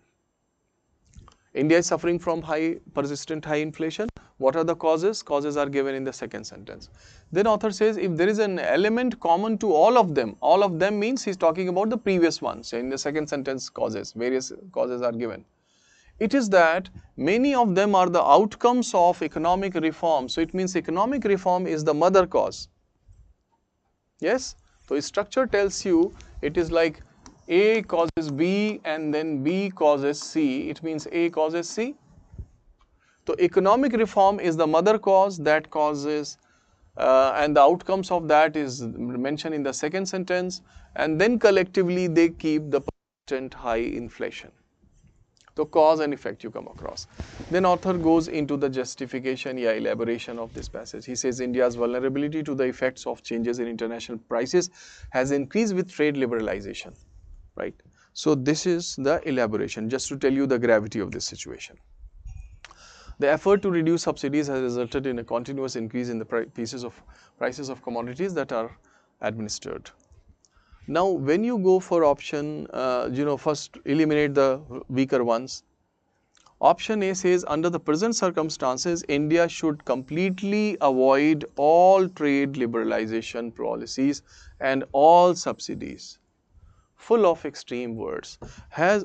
S1: India is suffering from persistent high inflation. What are the causes? Causes are given in the second sentence. Then author says if there is an element common to all of them means he's talking about the previous one. So in the second sentence, causes, various causes are given. It is that many of them are the outcomes of economic reform. So it means economic reform is the mother cause. Yes? So structure tells you it is like A causes B and then B causes C. It means A causes C. So economic reform is the mother cause that causes, and the outcomes of that is mentioned in the second sentence, and then collectively they keep the persistent high inflation. So cause and effect you come across. Then author goes into the justification, elaboration of this passage. He says India's vulnerability to the effects of changes in international prices has increased with trade liberalization, right? So this is the elaboration, just to tell you the gravity of this situation. The effort to reduce subsidies has resulted in a continuous increase in the prices of commodities that are administered. Now, when you go for option, first eliminate the weaker ones. Option A says, under the present circumstances, India should completely avoid all trade liberalization policies and all subsidies. Full of extreme words.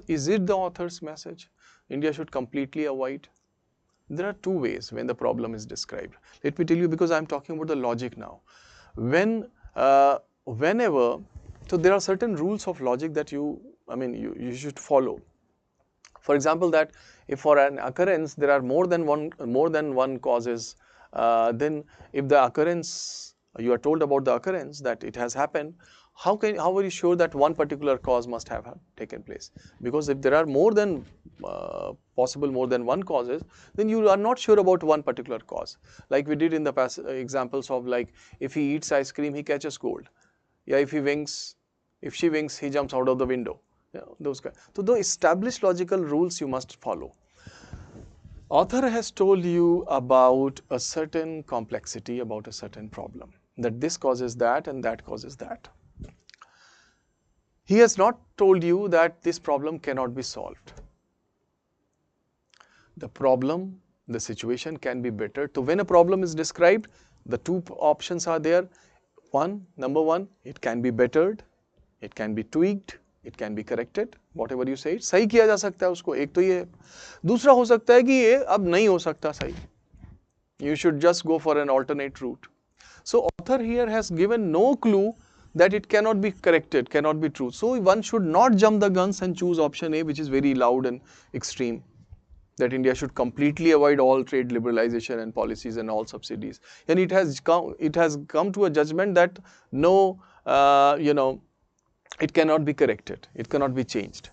S1: Is it the author's message? India should completely avoid. There are two ways when the problem is described. Let me tell you, because I am talking about the logic now. Whenever, so there are certain rules of logic that you should follow. For example, that if for an occurrence there are more than one causes, then if the occurrence, you are told about the occurrence that it has happened, how are you sure that one particular cause must have taken place? Because if there are more than one causes, then you are not sure about one particular cause. Like we did in the past examples of, like, if he eats ice cream, he catches cold. Yeah, if she winks, he jumps out of the window. Yeah, those guys. So the established logical rules you must follow. Author has told you about a certain complexity, about a certain problem, that this causes that and that causes that. He has not told you that this problem cannot be solved. The problem, the situation can be bettered. So when a problem is described, the two options are there. Number one, it can be bettered, it can be tweaked, it can be corrected, whatever you say, सही किया जा सकता है उसको, एक तो ये है. दूसरा हो सकता है कि ये अब नहीं हो सकता सही. You should just go for an alternate route. So author here has given no clue that it cannot be corrected, cannot be true. So one should not jump the guns and choose option A, which is very loud and extreme, that India should completely avoid all trade liberalization and policies and all subsidies. And it has come to a judgment that no, it cannot be corrected, it cannot be changed.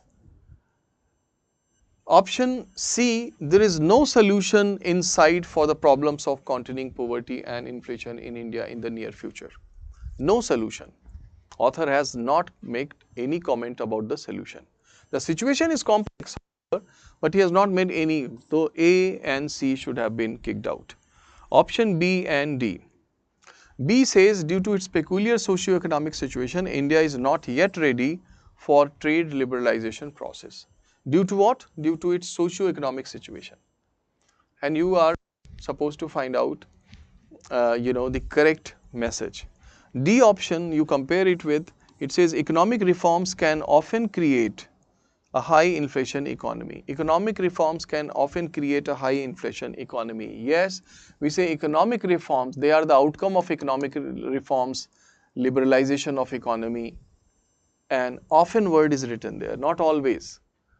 S1: Option C, there is no solution in sight for the problems of containing poverty and inflation in India in the near future. No solution. Author has not made any comment about the solution. The situation is complex, but he has not made any, so A and C should have been kicked out. Option B and D. B says, due to its peculiar socio-economic situation, India is not yet ready for trade liberalization process. Due to what? Due to its socio-economic situation. And you are supposed to find out, the correct message. D option, you compare it with, it says economic reforms can often create a high inflation economy. Economic reforms can often create a high inflation economy. Yes, we say economic reforms, they are the outcome of economic reforms, liberalization of economy, and often word is written there, not always.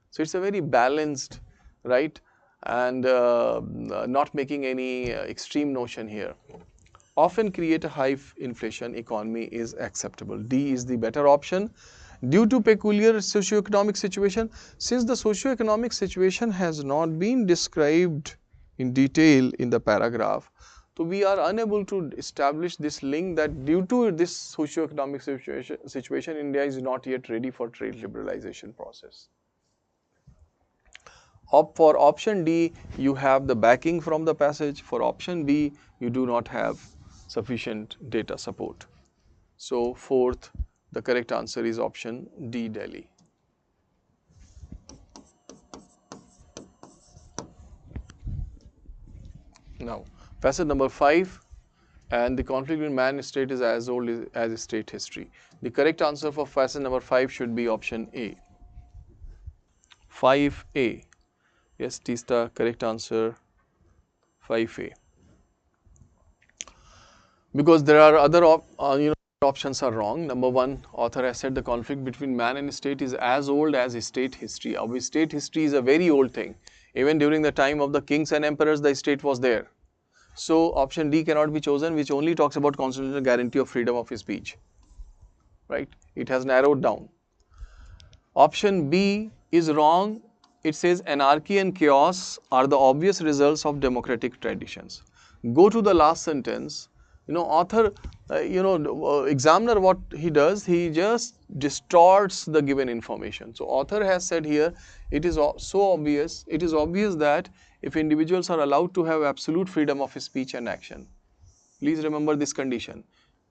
S1: So it's a very balanced, right, and not making any extreme notion here. Often create a high inflation economy is acceptable. D is the better option. Due to peculiar socio-economic situation, since the socio-economic situation has not been described in detail in the paragraph, so we are unable to establish this link that due to this socio-economic situation, India is not yet ready for trade liberalization process. For option D, you have the backing from the passage. For option B, you do not have sufficient data support. So fourth, the correct answer is option D, Delhi. Now, facet number 5, and the conflict between man and state is as old as state history. The correct answer for facet number 5 should be option A. 5A. Yes, it is the correct answer, 5A. Because there are other options are wrong. Number 1, author has said the conflict between man and state is as old as state history. Our state history is a very old thing. Even during the time of the kings and emperors, the state was there. So option D cannot be chosen, which only talks about constitutional guarantee of freedom of speech. Right? It has narrowed down. Option B is wrong. It says anarchy and chaos are the obvious results of democratic traditions. Go to the last sentence. Author, examiner, what he does, he just distorts the given information. So author has said here, it is obvious that if individuals are allowed to have absolute freedom of speech and action, please remember this condition.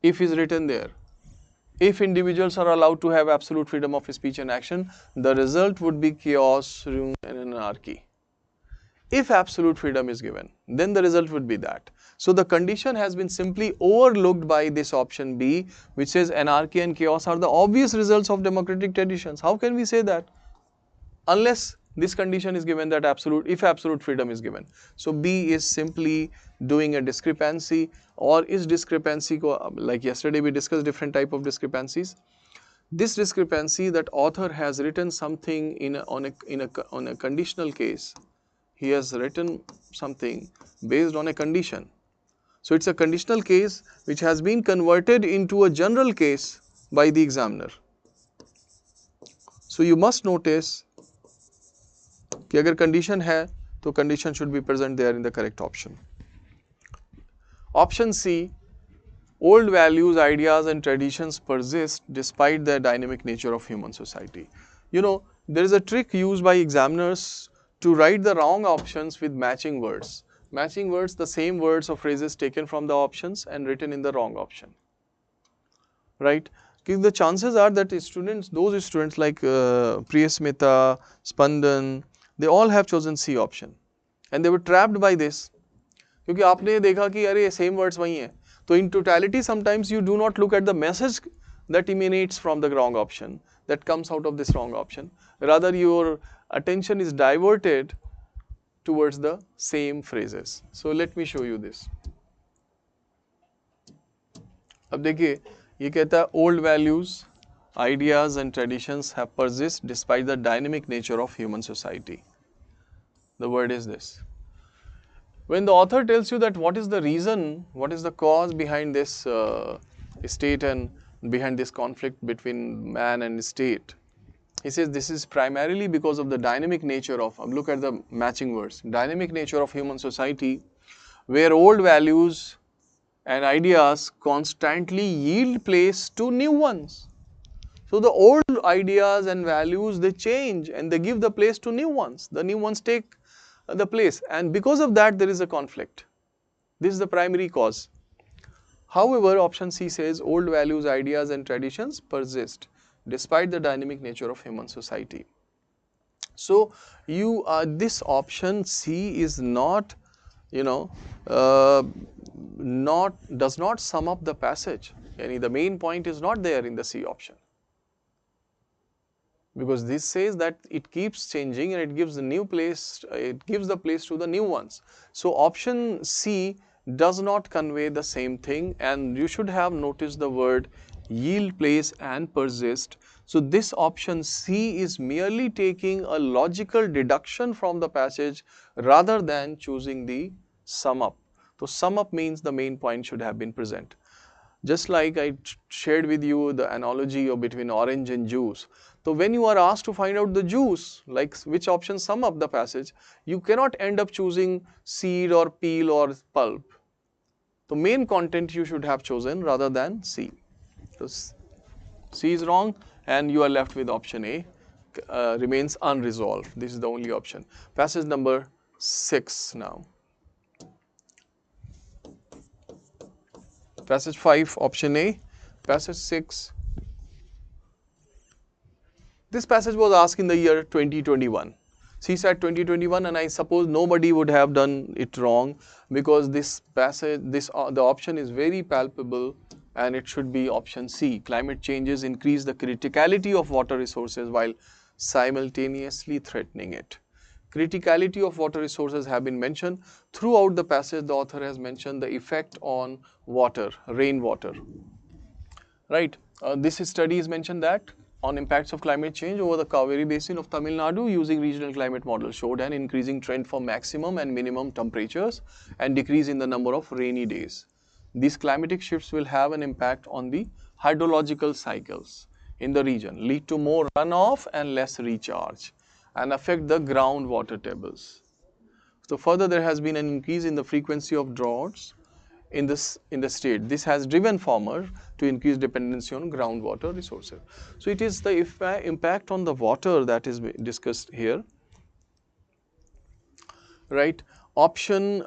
S1: If is written there, if individuals are allowed to have absolute freedom of speech and action, the result would be chaos, ruin, and anarchy. If absolute freedom is given, then the result would be that. So the condition has been simply overlooked by this option B, which says anarchy and chaos are the obvious results of democratic traditions. How can we say that? Unless this condition is given that if absolute freedom is given. So B is simply doing a discrepancy, or is discrepancy, like yesterday we discussed different type of discrepancies. This discrepancy, that author has written something on a conditional case. He has written something based on a condition. So it's a conditional case which has been converted into a general case by the examiner. So you must notice कि अगर condition है तो condition should be present there in the correct option. Option C, old values, ideas and traditions persist despite the dynamic nature of human society. You know, there is a trick used by examiners to write the wrong options with matching words. Matching words, the same words or phrases taken from the options and written in the wrong option. Right? Because the chances are that those students like Priyasmita, Spandan, they all have chosen C option. And they were trapped by this. क्योंकि आपने देखा कि अरे same words वही हैं. So in totality, sometimes you do not look at the message that emanates from the wrong option, that comes out of this wrong option. Rather, your attention is diverted towards the same phrases. So let me show you this. अब देखिए, ये कहता है old values, ideas and traditions have persist despite the dynamic nature of human society. The word is this. When the author tells you that what is the reason, what is the cause behind this state and behind this conflict between man and state, he says this is primarily because of the dynamic nature of, look at the matching words, dynamic nature of human society, where old values and ideas constantly yield place to new ones. So the old ideas and values, they change and they give the place to new ones. The new ones take the place, and because of that there is a conflict. This is the primary cause. However, option C says old values, ideas and traditions persist despite the dynamic nature of human society. So this option C is not, does not sum up the passage. The main point is not there in the C option. Because this says that it keeps changing and it gives the place to the new ones. So option C does not convey the same thing, and you should have noticed the word yield place and persist. So this option C is merely taking a logical deduction from the passage rather than choosing the sum up. So sum up means the main point should have been present. Just like I shared with you the analogy between orange and juice. So when you are asked to find out the juice, like which option sum up the passage, you cannot end up choosing seed or peel or pulp. The main content you should have chosen rather than C. So C is wrong and you are left with option A, remains unresolved. This is the only option. Passage number 6 now. Passage 5, option A. Passage 6. This passage was asked in the year 2021. CSAT 2021, and I suppose nobody would have done it wrong because this passage, the option is very palpable and it should be option C. Climate changes increase the criticality of water resources while simultaneously threatening it. Criticality of water resources have been mentioned. Throughout the passage, the author has mentioned the effect on water, rainwater. Right? This study is mentioned that on impacts of climate change over the Kaveri Basin of Tamil Nadu using regional climate models showed an increasing trend for maximum and minimum temperatures and decrease in the number of rainy days. These climatic shifts will have an impact on the hydrological cycles in the region, lead to more runoff and less recharge, and affect the groundwater tables. So further, there has been an increase in the frequency of droughts in the state. This has driven farmers to increase dependency on groundwater resources. So it is the impact on the water that is discussed here. Right? Option,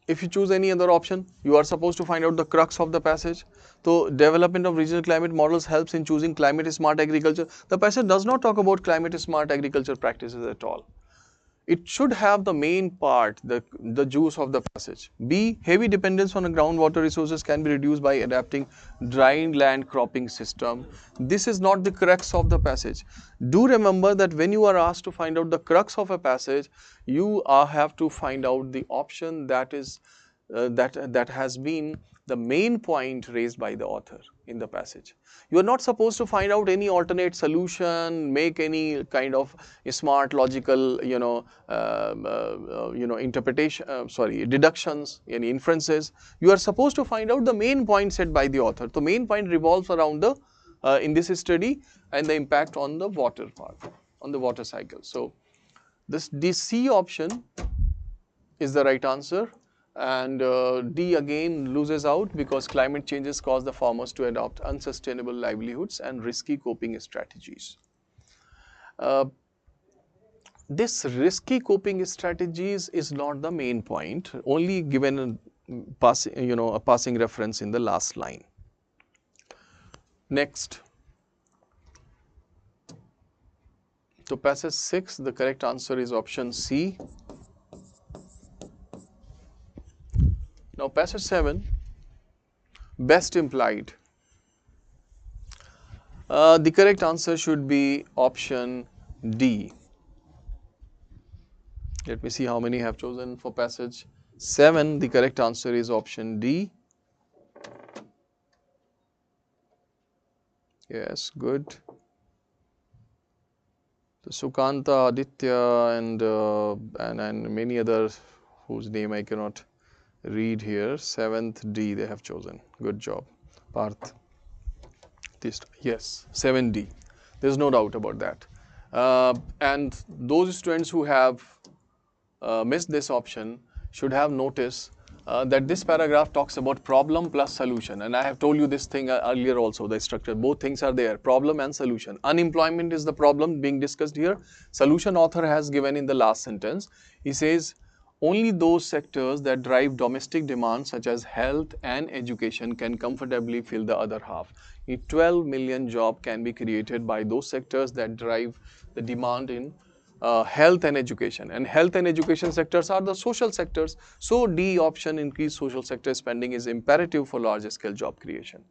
S1: if you choose any other option, you are supposed to find out the crux of the passage. So development of regional climate models helps in choosing climate smart agriculture. The passage does not talk about climate smart agriculture practices at all. It should have the main part, the juice of the passage. B, heavy dependence on groundwater resources can be reduced by adapting dry land cropping system. This is not the crux of the passage. Do remember that when you are asked to find out the crux of a passage, you have to find out the option that is that has been the main point raised by the author in the passage. You are not supposed to find out any alternate solution, make any kind of smart logical, interpretation, deductions, any inferences. You are supposed to find out the main point set by the author. The main point revolves around the, in this study, and the impact on the water part, on the water cycle. So this C option is the right answer, and D again loses out because climate changes cause the farmers to adopt unsustainable livelihoods and risky coping strategies. This risky coping strategies is not the main point, only given a passing reference in the last line. Next, so passage 6, the correct answer is option C. Now passage 7, best implied. The correct answer should be option D. Let me see how many have chosen for passage 7. The correct answer is option D. Yes, good. So Sukanta, Aditya, and many others whose name I cannot read here. 7th D they have chosen. Good job, Parth. Yes, 7D. There's no doubt about that. And those students who have missed this option should have noticed that this paragraph talks about problem plus solution, and I have told you this thing earlier also, the structure, both things are there, problem and solution. Unemployment is the problem being discussed here. Solution author has given in the last sentence. He says only those sectors that drive domestic demand such as health and education can comfortably fill the other half. 12 million jobs can be created by those sectors that drive the demand in health and education, and health and education sectors are the social sectors. So D option, increased social sector spending, is imperative for large scale job creation.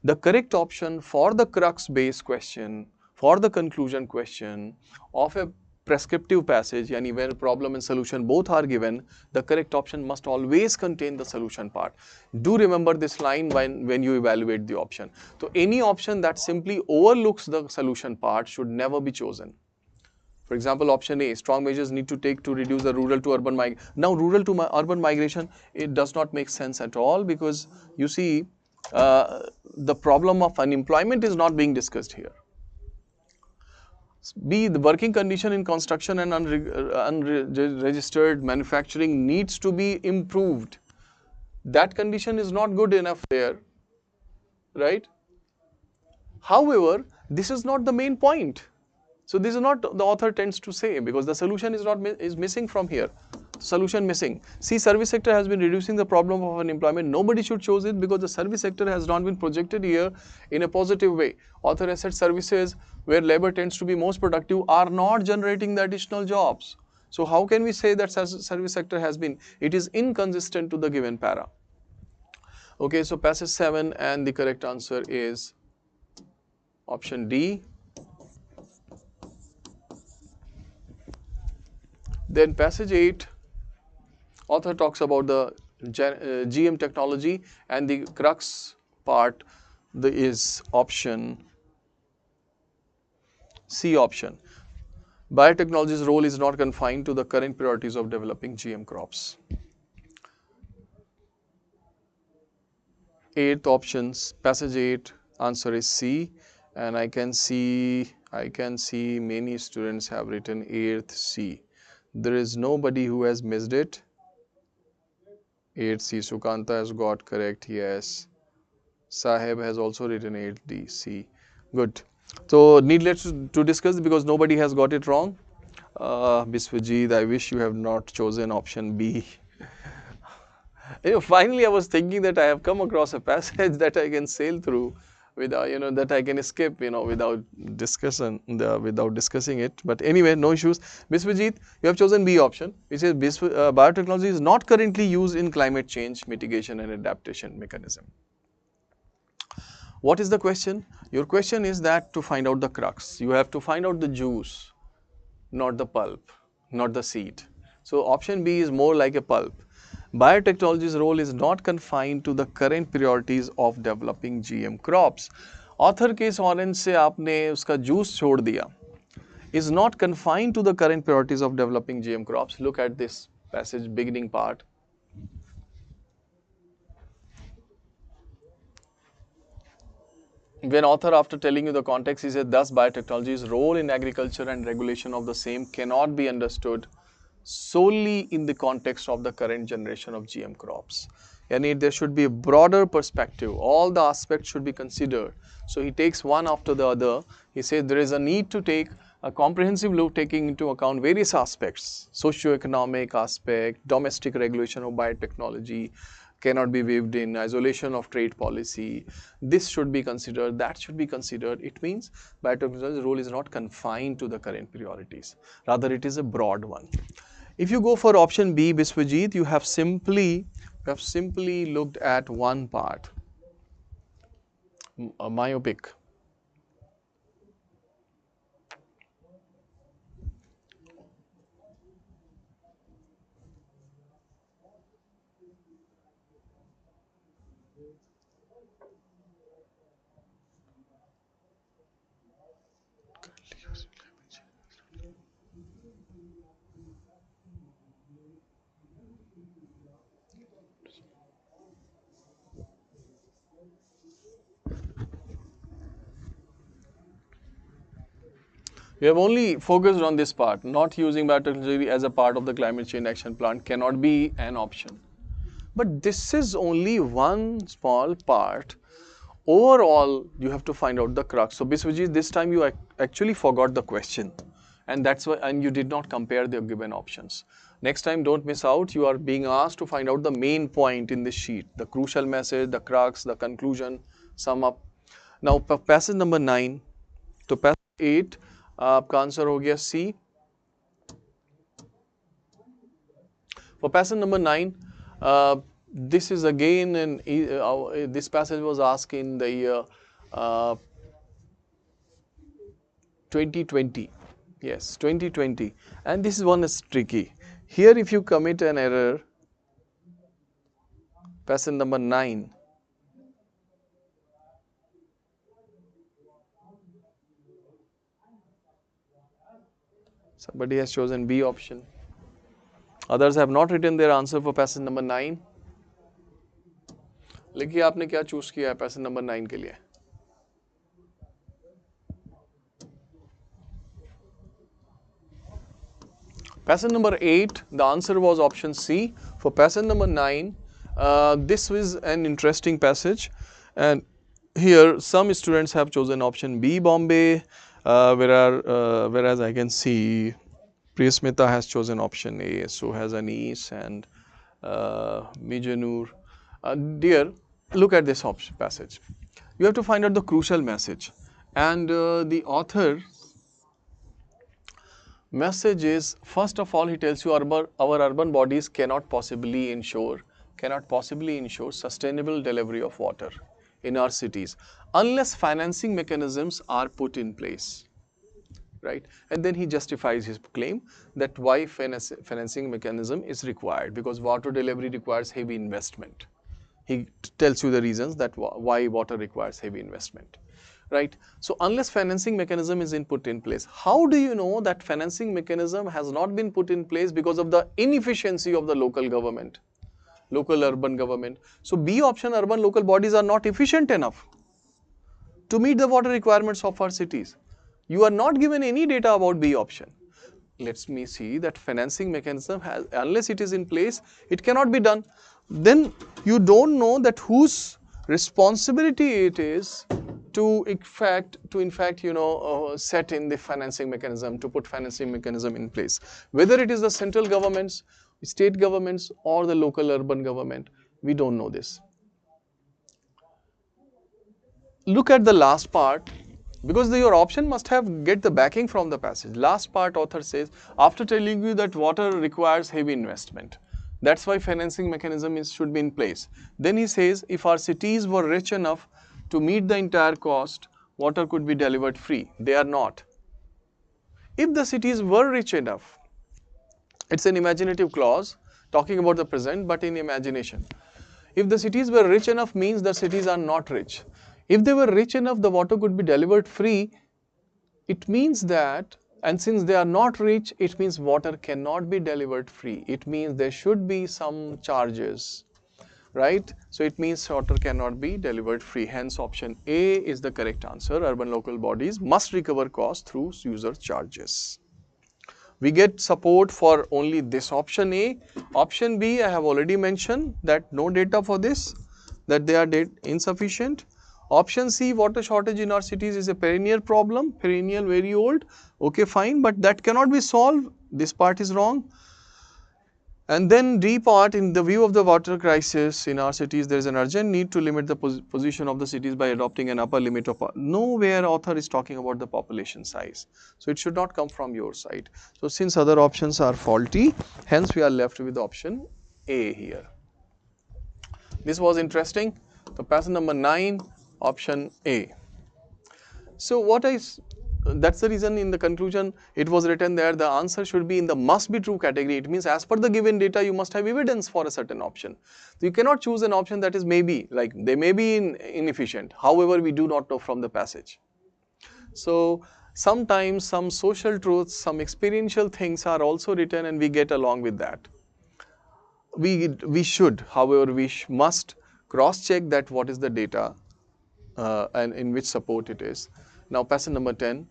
S1: The correct option for the crux based question, for the conclusion question of a prescriptive passage, yani where problem and solution both are given, the correct option must always contain the solution part. Do remember this line when you evaluate the option. So any option that simply overlooks the solution part should never be chosen. For example, option A, strong measures need to take to reduce the rural to urban migration. Now, rural to urban migration, it does not make sense at all, because you see, the problem of unemployment is not being discussed here. B, the working condition in construction and unregistered manufacturing needs to be improved. That condition is not good enough there, right? However, this is not the main point. So this is not the author tends to say, because the solution is missing from here. Solution missing. See, service sector has been reducing the problem of unemployment. Nobody should choose it because the service sector has not been projected here in a positive way. Author has said services where labor tends to be most productive are not generating the additional jobs. So how can we say that service sector has been? It is inconsistent to the given para. Okay, so passage 7 and the correct answer is option D. Then passage 8, author talks about the GM technology, and the crux part is option C option. Biotechnology's role is not confined to the current priorities of developing GM crops. 8th options, passage 8, answer is C, and I can see many students have written 8th C. There is nobody who has missed it. 8C, Sukanta has got correct, yes. Sahib has also written 8D, C. Good. So, needless to discuss because nobody has got it wrong. Biswajit, I wish you have not chosen option B. Finally, I was thinking that I have come across a passage that I can sail through without, that I can skip, without without discussing it. But anyway, no issues. Biswajit, you have chosen B option, which is biotechnology is not currently used in climate change mitigation and adaptation mechanism. What is the question? Your question is that to find out the crux, you have to find out the juice, not the pulp, not the seed. So option B is more like a pulp. Biotechnology's role is not confined to the current priorities of developing GM crops. Author के इस orange से आपने उसका juice छोड़ दिया. Is not confined to the current priorities of developing GM crops. Look at this passage, beginning part. When author, after telling you the context, he said, thus biotechnology's role in agriculture and regulation of the same cannot be understood solely in the context of the current generation of GM crops. And there should be a broader perspective. All the aspects should be considered. So he takes one after the other. He says there is a need to take a comprehensive look taking into account various aspects, socio-economic aspect, domestic regulation of biotechnology, cannot be weaved in, isolation of trade policy. This should be considered, that should be considered. It means biotechnology's role is not confined to the current priorities. Rather, it is a broad one. If you go for option B, Biswajit, you have simply looked at one part, myopic. We have only focused on this part. Not using biotechnology as a part of the climate change action plan cannot be an option. But this is only one small part. Overall, you have to find out the crux. So Biswajit, this time you actually forgot the question, and that's why, and you did not compare the given options. Next time, don't miss out. You are being asked to find out the main point in this sheet, the crucial message, the crux, the conclusion, sum up. Now, passage number 9 to passage 8, आपका answer हो गया C. For passage number 9, this is again this passage was asked in the year 2020. Yes, 2020. And this one is tricky. Here, if you commit an error, passage number 9, somebody has chosen B option. Others have not written their answer for passage number 9. लिखिए आपने क्या choose किया है passage number 9 के लिए. Passage number 8, the answer was option C. For passage number 9, this was an interesting passage, and here some students have chosen option B, Bombay, whereas I can see Priyasmita has chosen option A, so has Anis and Mijanur. Dear, look at this passage. You have to find out the crucial message, and the author message is, first of all, he tells you our urban bodies cannot possibly ensure sustainable delivery of water in our cities unless financing mechanisms are put in place, right? And then he justifies his claim that why financing mechanism is required, because water delivery requires heavy investment. He tells you the reasons that why water requires heavy investment. Right? So unless financing mechanism is put in place, how do you know that financing mechanism has not been put in place because of the inefficiency of the local government, local urban government? So B option, urban local bodies are not efficient enough to meet the water requirements of our cities. You are not given any data about B option. Let me see that financing mechanism has, unless it is in place, it cannot be done. Then you don't know that whose responsibility it is to in fact set in the financing mechanism, to put financing mechanism in place, whether it is the central governments, state governments, or the local urban government. We don't know this. look at the last part, because your option must have get the backing from the passage. Last part, author says, after telling you that water requires heavy investment, that's why financing mechanism should be in place. Then he says, if our cities were rich enough to meet the entire cost, water could be delivered free. They are not. If the cities were rich enough, it's an imaginative clause talking about the present, but in imagination. If the cities were rich enough means the cities are not rich. If they were rich enough, the water could be delivered free. It means that, and since they are not rich, it means water cannot be delivered free. It means there should be some charges, right? So it means water cannot be delivered free. Hence, option A is the correct answer. Urban local bodies must recover costs through user charges. We get support for only this option A. Option B, I have already mentioned that no data for this, that they are insufficient. Option C, water shortage in our cities is a perennial problem, perennial, very old. Okay, fine, but that cannot be solved. This part is wrong. And then D part, in the view of the water crisis in our cities, there is an urgent need to limit the position of the cities by adopting an upper limit of, nowhere author is talking about the population size. So it should not come from your side. So since other options are faulty, hence we are left with option A here. This was interesting. So passage number 9, option A. So that's the reason in the conclusion it was written there, the answer should be in the must be true category. It means as per the given data you must have evidence for a certain option. So you cannot choose an option that is maybe, like they may be inefficient. However, we do not know from the passage. So sometimes some social truths, some experiential things are also written and we get along with that. We should, however, must cross check that what is the data and in which support it is. Now passage number 10.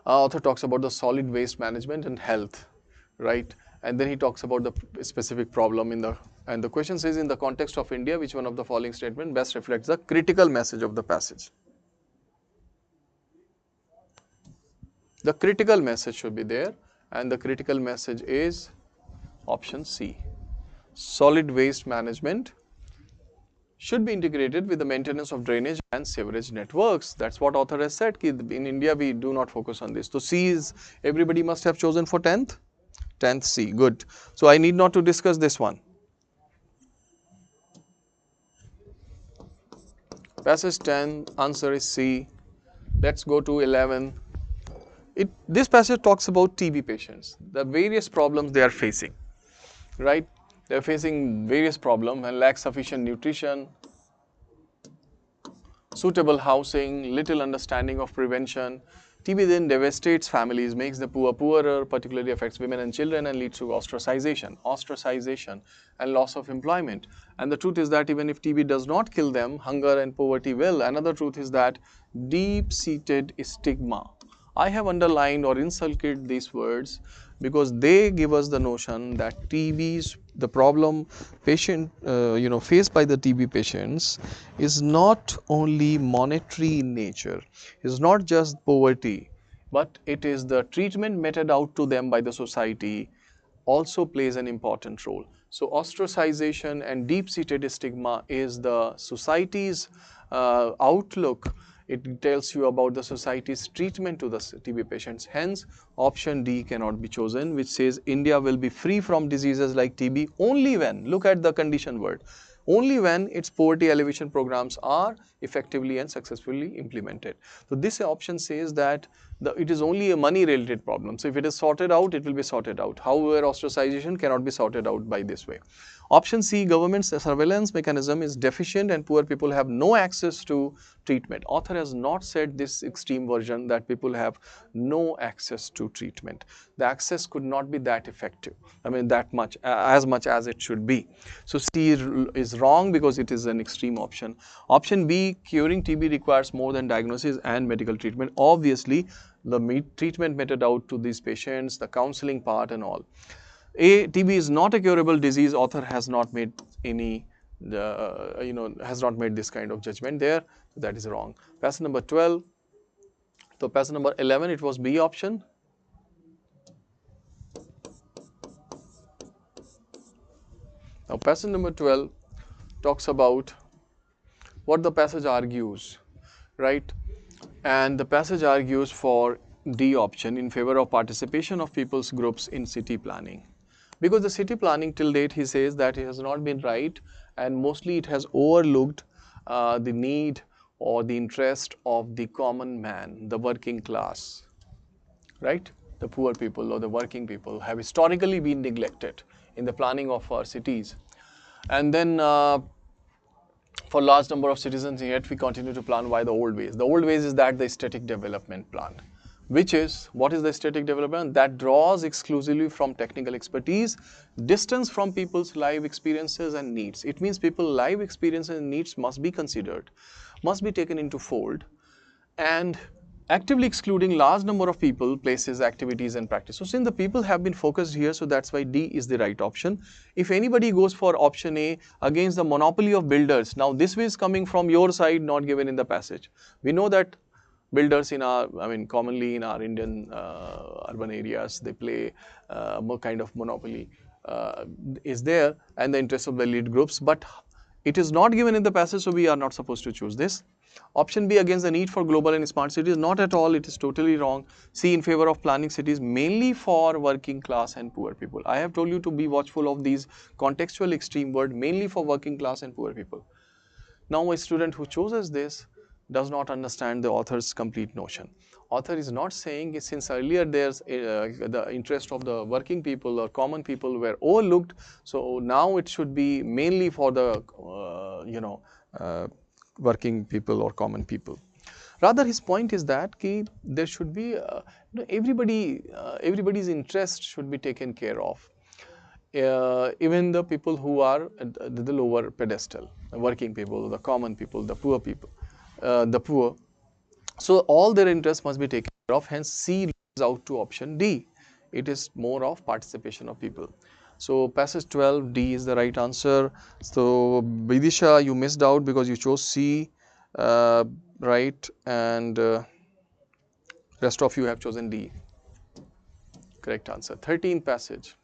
S1: Author talks about the solid waste management and health, right? And then he talks about the specific problem and the question says, in the context of India, which one of the following statement best reflects the critical message of the passage? The critical message should be there, and the critical message is option C. Solid waste management should be integrated with the maintenance of drainage and sewerage networks. That's what author has said. In India, we do not focus on this. So C is, everybody must have chosen for 10th. 10th C, good. So I need not to discuss this one. Passage 10, answer is C. Let's go to 11. This passage talks about TB patients, the various problems they are facing, right? They are facing various problems and lack sufficient nutrition, suitable housing, little understanding of prevention. TB then devastates families, makes the poor poorer, particularly affects women and children, and leads to ostracization and loss of employment. And the truth is that even if TB does not kill them, hunger and poverty will. Another truth is that deep-seated stigma. I have underlined or inculcated these words because they give us the notion that TB's, the problem patient, faced by the TB patients is not only monetary in nature, is not just poverty, but it is the treatment meted out to them by the society also plays an important role. So ostracization and deep-seated stigma is the society's outlook. It tells you about the society's treatment to the TB patients. Hence, option D cannot be chosen, which says India will be free from diseases like TB only when, look at the condition word, only when its poverty alleviation programs are effectively and successfully implemented. So this option says that it is only a money related problem. So if it is sorted out, it will be sorted out. However, ostracization cannot be sorted out by this way. Option C, government's surveillance mechanism is deficient and poor people have no access to treatment. Author has not said this extreme version that people have no access to treatment. The access could not be that effective. I mean that much, as much as it should be. So C is wrong because it is an extreme option. Option B, curing TB requires more than diagnosis and medical treatment. Obviously, the treatment meted out to these patients, the counseling part and all. A, TB is not a curable disease. Author has not made any, has not made this kind of judgment there. So that is wrong. Passage number 12. So passage number 11, it was B option. Now passage number 12 talks about what the passage argues. right? And the passage argues for D option in favor of participation of people's groups in city planning. Because the city planning till date, he says that it has not been right, and mostly it has overlooked the need or the interest of the common man, the working class, right? The poor people or the working people have historically been neglected in the planning of our cities. And then for large number of citizens, yet we continue to plan by the old ways. The old ways is that the static development plan, which is, what is the static development? That draws exclusively from technical expertise, distance from people's life experiences and needs. It means people's life experiences and needs must be considered, must be taken into fold, and actively excluding large number of people, places, activities and practice. So since the people have been focused here, so that's why D is the right option. If anybody goes for option A against the monopoly of builders, now this is coming from your side, not given in the passage. We know that builders in our, commonly in our Indian urban areas, they play more kind of monopoly is there, and the interest of the elite groups, but it is not given in the passage, so we are not supposed to choose this. Option B against the need for global and smart cities, not at all, it is totally wrong. C in favor of planning cities mainly for working class and poor people. I have told you to be watchful of these contextual extreme word, mainly for working class and poor people. Now a student who chooses this does not understand the author's complete notion. Author is not saying, since earlier there's the interest of the working people or common people were overlooked, so now it should be mainly for the working people or common people. Rather, his point is that there should be everybody's interest should be taken care of. Even the people who are at the lower pedestal, the working people, the common people, the poor people, the poor. So all their interests must be taken care of. Hence, C leads out to option D. It is more of participation of people. So passage 12, D is the right answer. So Vidisha, you missed out because you chose C, right, and rest of you have chosen D. Correct answer. 13th passage.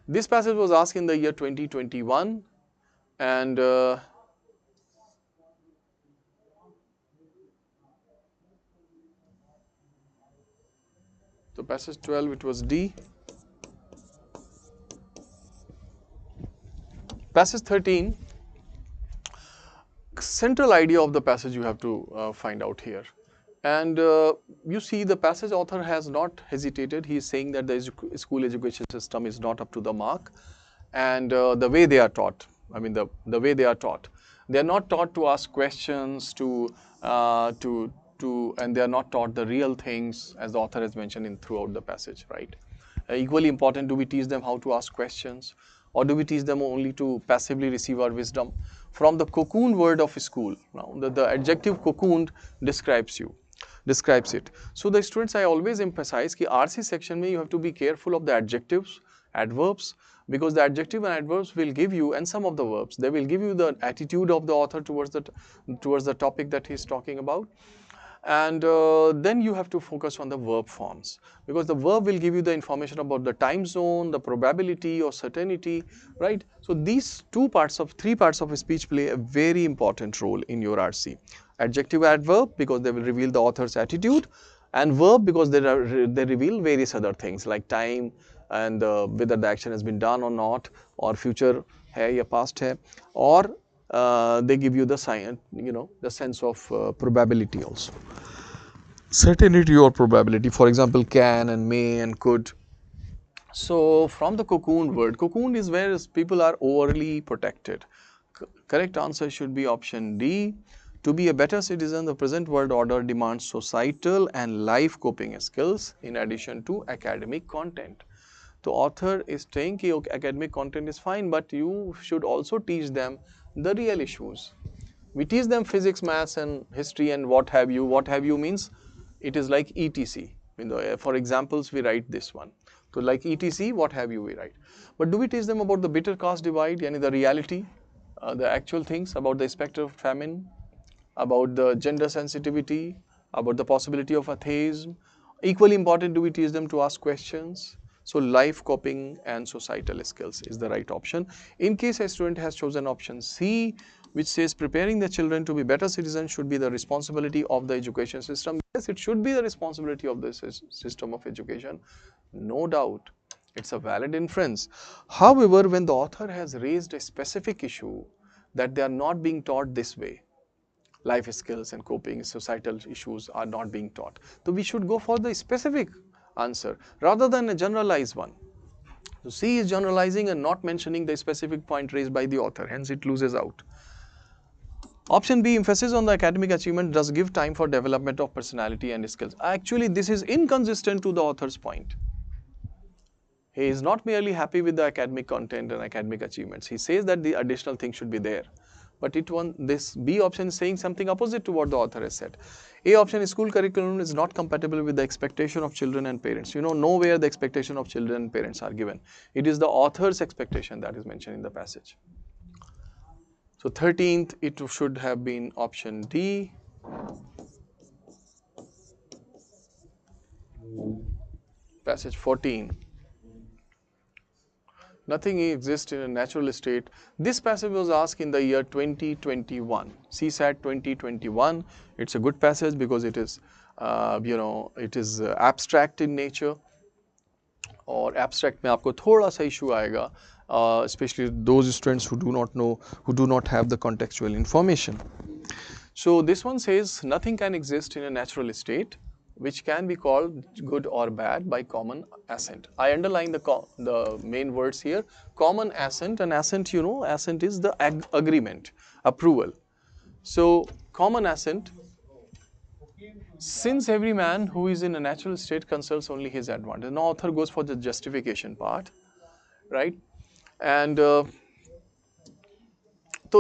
S1: This passage was asked in the year 2021, and so passage 12, it was D. Passage 13, central idea of the passage you have to find out here. And you see the passage author has not hesitated. He is saying that the school education system is not up to the mark, and the way they are taught, the way they are taught. They are not taught to ask questions, and they are not taught the real things, as the author has mentioned in throughout the passage, right? Equally important, do we teach them how to ask questions, or do we teach them only to passively receive our wisdom? From the cocoon word of school, now the adjective cocooned describes it. So the students, I always emphasize that RC section mein you have to be careful of the adjectives, adverbs, because the adjective and adverbs will give you, and some of the verbs, they will give you the attitude of the author towards the topic that he is talking about. And then you have to focus on the verb forms, because the verb will give you the information about the time zone, the probability or certainty, right? So these three parts of speech play a very important role in your RC. Adjective, adverb, because they will reveal the author's attitude, and verb because they reveal various other things like time and whether the action has been done or not, or future hai ya past hai, or they give you the sign, the sense of probability also. Certainty or probability, for example, can and may and could. So from the cocoon word, cocoon is where people are overly protected. Correct answer should be option D. To be a better citizen, the present world order demands societal and life coping skills in addition to academic content. The author is saying that academic content is fine, but you should also teach them the real issues. We teach them physics, maths and history and what have you. What have you means it is like ETC. For examples, we write this one. So like ETC, what have you, we write. But do we teach them about the bitter caste divide, yani the reality, the actual things about the specter of famine, about the gender sensitivity, about the possibility of atheism? Equally important, do we teach them to ask questions? So life coping and societal skills is the right option. In case a student has chosen option C, which says preparing the children to be better citizens should be the responsibility of the education system. Yes, it should be the responsibility of the system of education, no doubt. It's a valid inference. However, when the author has raised a specific issue that they are not being taught this way, life skills and coping societal issues are not being taught, so we should go for the specific answer rather than a generalized one. So C is generalizing and not mentioning the specific point raised by the author, hence it loses out. Option B, emphasis on the academic achievement does give time for development of personality and skills. Actually, this is inconsistent to the author's point. He is not merely happy with the academic content and academic achievements. He says that the additional thing should be there. But this B option is saying something opposite to what the author has said. A option, school curriculum is not compatible with the expectation of children and parents. You know, nowhere the expectation of children and parents are given. It is the author's expectation that is mentioned in the passage. So 13th, it should have been option D. Passage 14. Nothing exists in a natural state. This passage was asked in the year 2021, CSAT 2021. It's a good passage because it is, it is abstract in nature. और abstract में आपको थोड़ा सा issue आएगा, especially those students who do not know, who do not have the contextual information. So this one says nothing can exist in a natural state which can be called good or bad by common assent. I underline the main words here, common assent, and assent, you know, assent is the agreement, approval. So common assent, since every man who is in a natural state consults only his advantage. Now author goes for the justification part, right? And so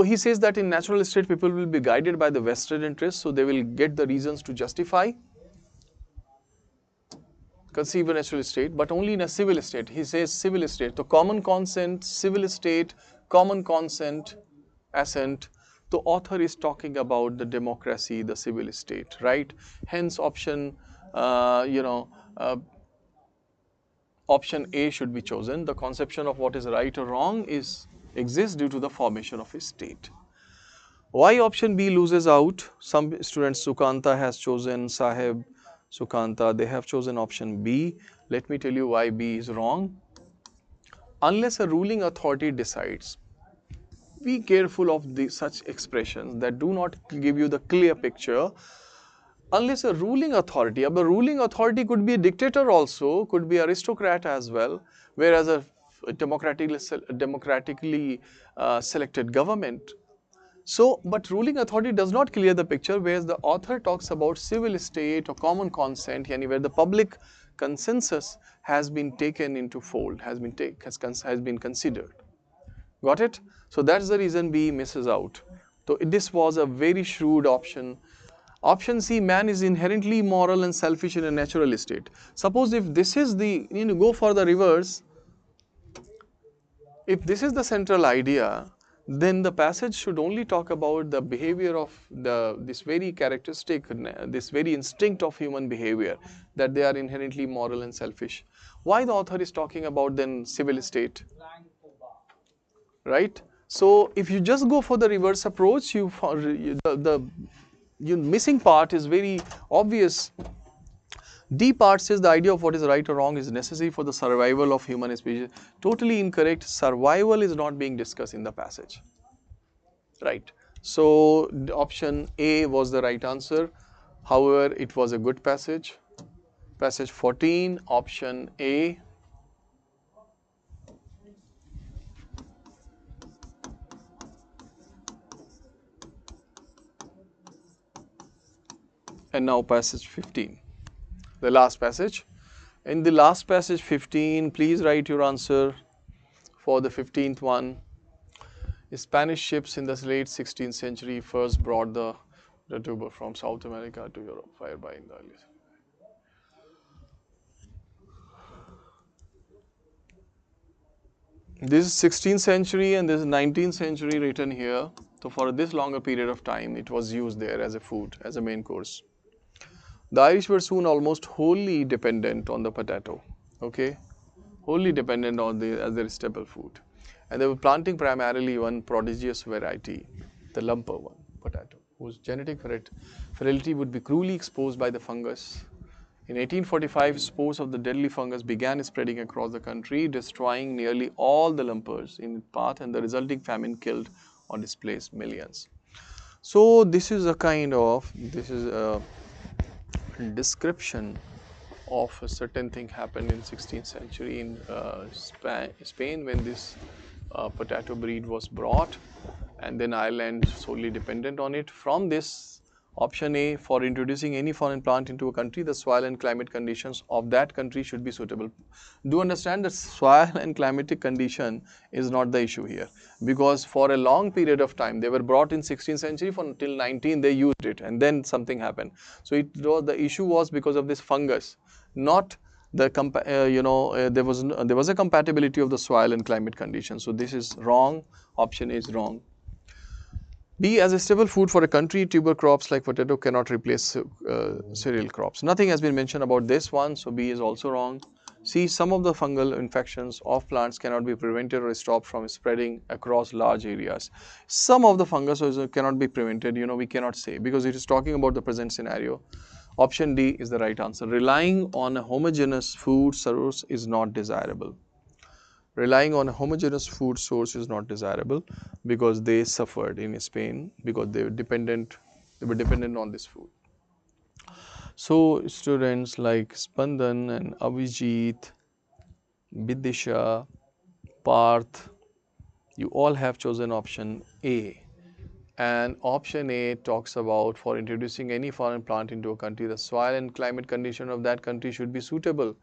S1: he says that in natural state people will be guided by the vested interest, so they will get the reasons to justify conceive a natural state, but only in a civil state. He says civil state. So common consent, civil state, common consent, assent. The author is talking about the democracy, the civil state, right? Hence option, option A should be chosen. The conception of what is right or wrong exists due to the formation of a state. Why option B loses out? Some students, Sukanta has chosen, Sahib, Sukanta, they have chosen option B. Let me tell you why B is wrong. Unless a ruling authority decides, be careful of such expressions that do not give you the clear picture. Unless a ruling authority, a ruling authority could be a dictator also, could be aristocrat as well, whereas a democratically selected government. So, but ruling authority does not clear the picture, whereas the author talks about civil state or common consent, where the public consensus has been taken into fold, has been considered. Got it? So that's the reason B misses out. So this was a very shrewd option. Option C, man is inherently immoral and selfish in a natural state. Suppose if this is the, go for the reverse. If this is the central idea, then the passage should only talk about the behavior of this very characteristic, this very instinct of human behavior, that they are inherently moral and selfish. Why the author is talking about then civil state? Right? So if you just go for the reverse approach, the missing part is very obvious. D part says the idea of what is right or wrong is necessary for the survival of human species. Totally incorrect. Survival is not being discussed in the passage. Right. So option A was the right answer. However, it was a good passage. Passage 14, option A. And now passage 15. The last passage. In the last passage 15, please write your answer for the 15th one. Spanish ships in the late 16th century first brought the tuber from South America to Europe, fired by in the early. This is 16th century and this is 19th century written here. So for this longer period of time, it was used there as a food, as a main course. The Irish were soon almost wholly dependent on the potato, okay? Wholly dependent on as their staple food. And they were planting primarily one prodigious variety. the lumper one, potato, whose genetic fertility would be cruelly exposed by the fungus. In 1845, spores of the deadly fungus began spreading across the country, destroying nearly all the lumpers in its path, and the resulting famine killed or displaced millions. So this is a description of a certain thing happened in 16th century in Spain when this potato breed was brought, and then Ireland solely dependent on it. From this, option A, for introducing any foreign plant into a country, the soil and climate conditions of that country should be suitable. Do understand that soil and climatic condition is not the issue here, because for a long period of time, they were brought in 16th century, for until 19 they used it, and then something happened. So the issue was because of this fungus, not the there was a compatibility of the soil and climate conditions. So this is wrong. Option A is wrong. B, as a staple food for a country, tuber crops like potato cannot replace cereal crops. Nothing has been mentioned about this one, so B is also wrong. C, some of the fungal infections of plants cannot be prevented or stopped from spreading across large areas. Some of the fungus also cannot be prevented, we cannot say, because it is talking about the present scenario. Option D is the right answer. Relying on a homogeneous food source is not desirable. Relying on a homogeneous food source is not desirable because they suffered in Spain because they were dependent on this food. So students like Spandan and Avijit, Bidisha, Parth, you all have chosen option A. And option A talks about for introducing any foreign plant into a country, the soil and climate condition of that country should be suitable.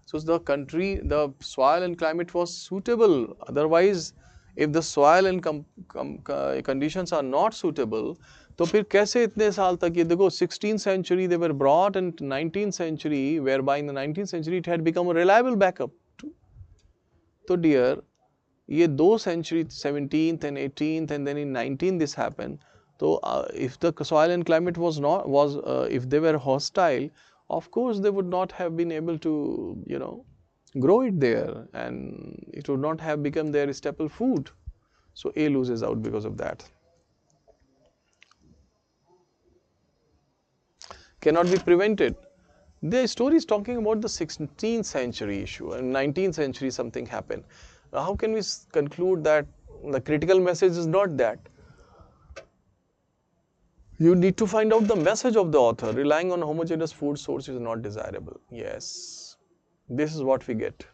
S1: So the soil and climate was suitable. Otherwise, if the soil and conditions are not suitable, तो फिर कैसे इतने साल तक ये देखो 16th century they were brought, and 19th century, whereby in the 19th century it had become a reliable backup. So dear, ये दो century 17th and 18th and then in 19th this happened. So if the soil and climate if they were hostile, of course they would not have been able to grow it there, and it would not have become their staple food. So A loses out because of that. Cannot be prevented. The story is talking about the 16th century issue, and 19th century something happened. How can we conclude that the critical message is not that? You need to find out the message of the author. Relying on homogeneous food source is not desirable. Yes, this is what we get.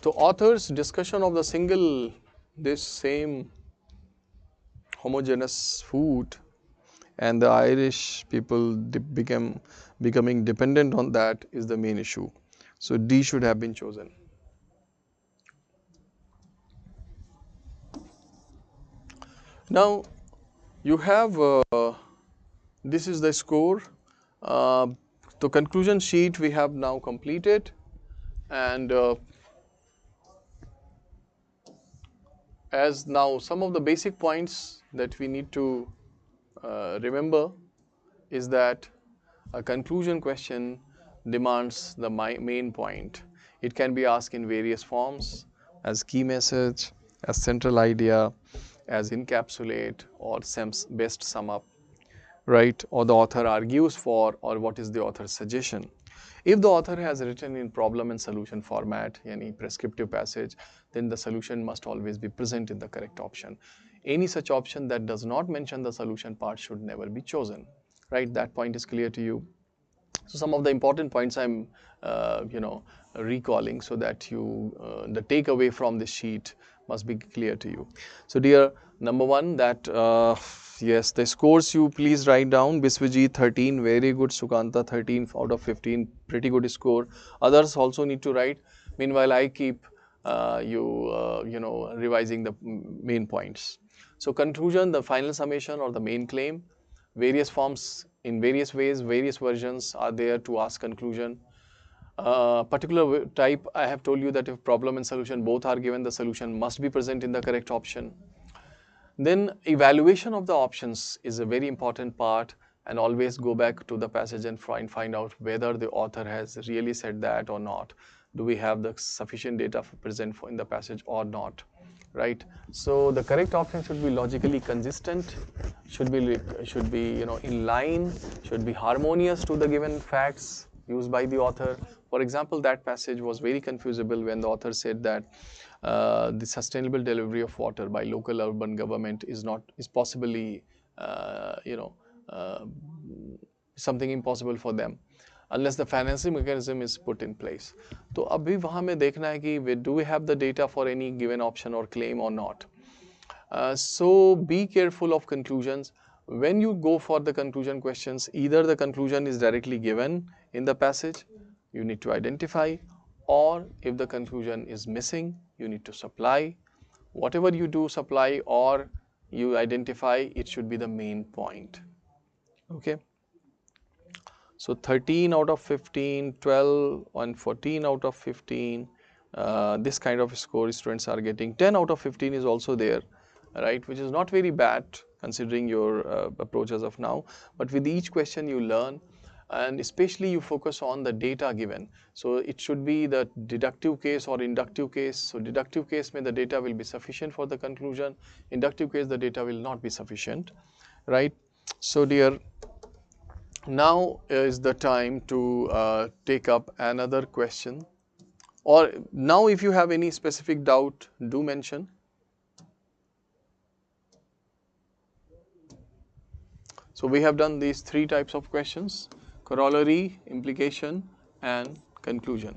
S1: So author's discussion of this same homogeneous food, and the Irish people becoming dependent on that is the main issue. So D should have been chosen. Now you have this is the score. The conclusion sheet we have now completed, and as now some of the basic points that we need to remember is that a conclusion question demands the main point. It can be asked in various forms, as key message, as central idea, as encapsulate, or best sum up, right? Or the author argues for, or what is the author's suggestion. If the author has written in problem and solution format, any prescriptive passage, then the solution must always be present in the correct option. Any such option that does not mention the solution part should never be chosen, right? That point is clear to you. So some of the important points I'm recalling so that the takeaway from this sheet must be clear to you. So dear, number one, that yes, the scores you please write down. Biswajit 13, very good. Sukanta 13 out of 15, pretty good score. Others also need to write. Meanwhile, I keep revising the main points. So conclusion, the final summation or the main claim, various forms in various ways, various versions are there to ask conclusion. Particular type, I have told you that if problem and solution both are given, the solution must be present in the correct option. Then evaluation of the options is a very important part, and always go back to the passage and find out whether the author has really said that or not. Do we have the sufficient data present in the passage or not? right? So the correct option should be logically consistent, should be in line, should be harmonious to the given facts used by the author. For example, that passage was very confusable when the author said that the sustainable delivery of water by local urban government is possibly uh, something impossible for them unless the financing mechanism is put in place. तो अभी वहाँ में देखना है कि do we have the data for any given option or claim or not. So be careful of conclusions. When you go for the conclusion questions, either the conclusion is directly given in the passage, you need to identify, or if the conclusion is missing, you need to supply. Whatever you do, supply or you identify, it should be the main point. Okay. So 13 out of 15, 12 and 14 out of 15, this kind of score students are getting. 10 out of 15 is also there, right, which is not very bad considering your approach as of now. But with each question you learn, and especially you focus on the data given. So it should be the deductive case or inductive case. So deductive case may the data will be sufficient for the conclusion. Inductive case the data will not be sufficient, right? So dear, now is the time to take up another question, or now if you have any specific doubt, do mention. So we have done these three types of questions: corollary, implication and conclusion.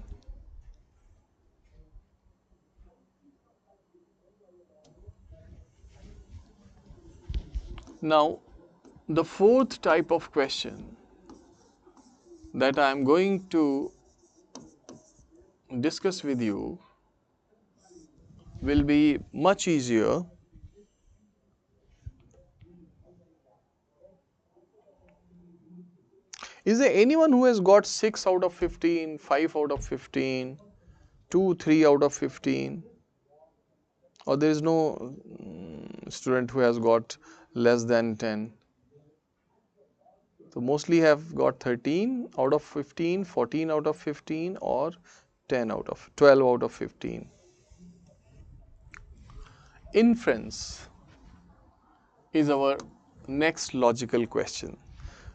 S1: Now the fourth type of question that I am going to discuss with you will be much easier. Is there anyone who has got 6 out of 15, 5 out of 15, 2, 3 out of 15? Or there is no student who has got less than 10? So mostly have got 13 out of 15, 14 out of 15 or 10 out of 12 out of 15. Inference is our next logical question.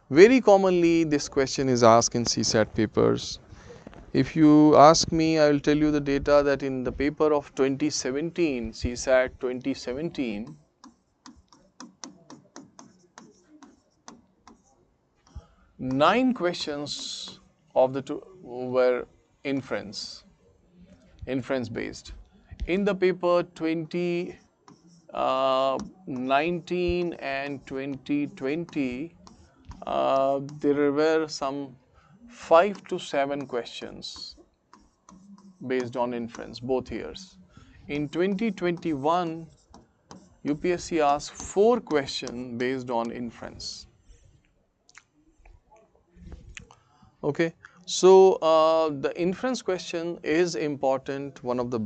S1: Very commonly this question is asked in CSAT papers. If you ask me, I will tell you the data that in the paper of 2017, CSAT 2017, 9 questions of the two were inference based. In the paper 2019 and 2020, there were some 5 to 7 questions based on inference, both years. In 2021, UPSC asked 4 questions based on inference. Okay, so the inference question is important. One of the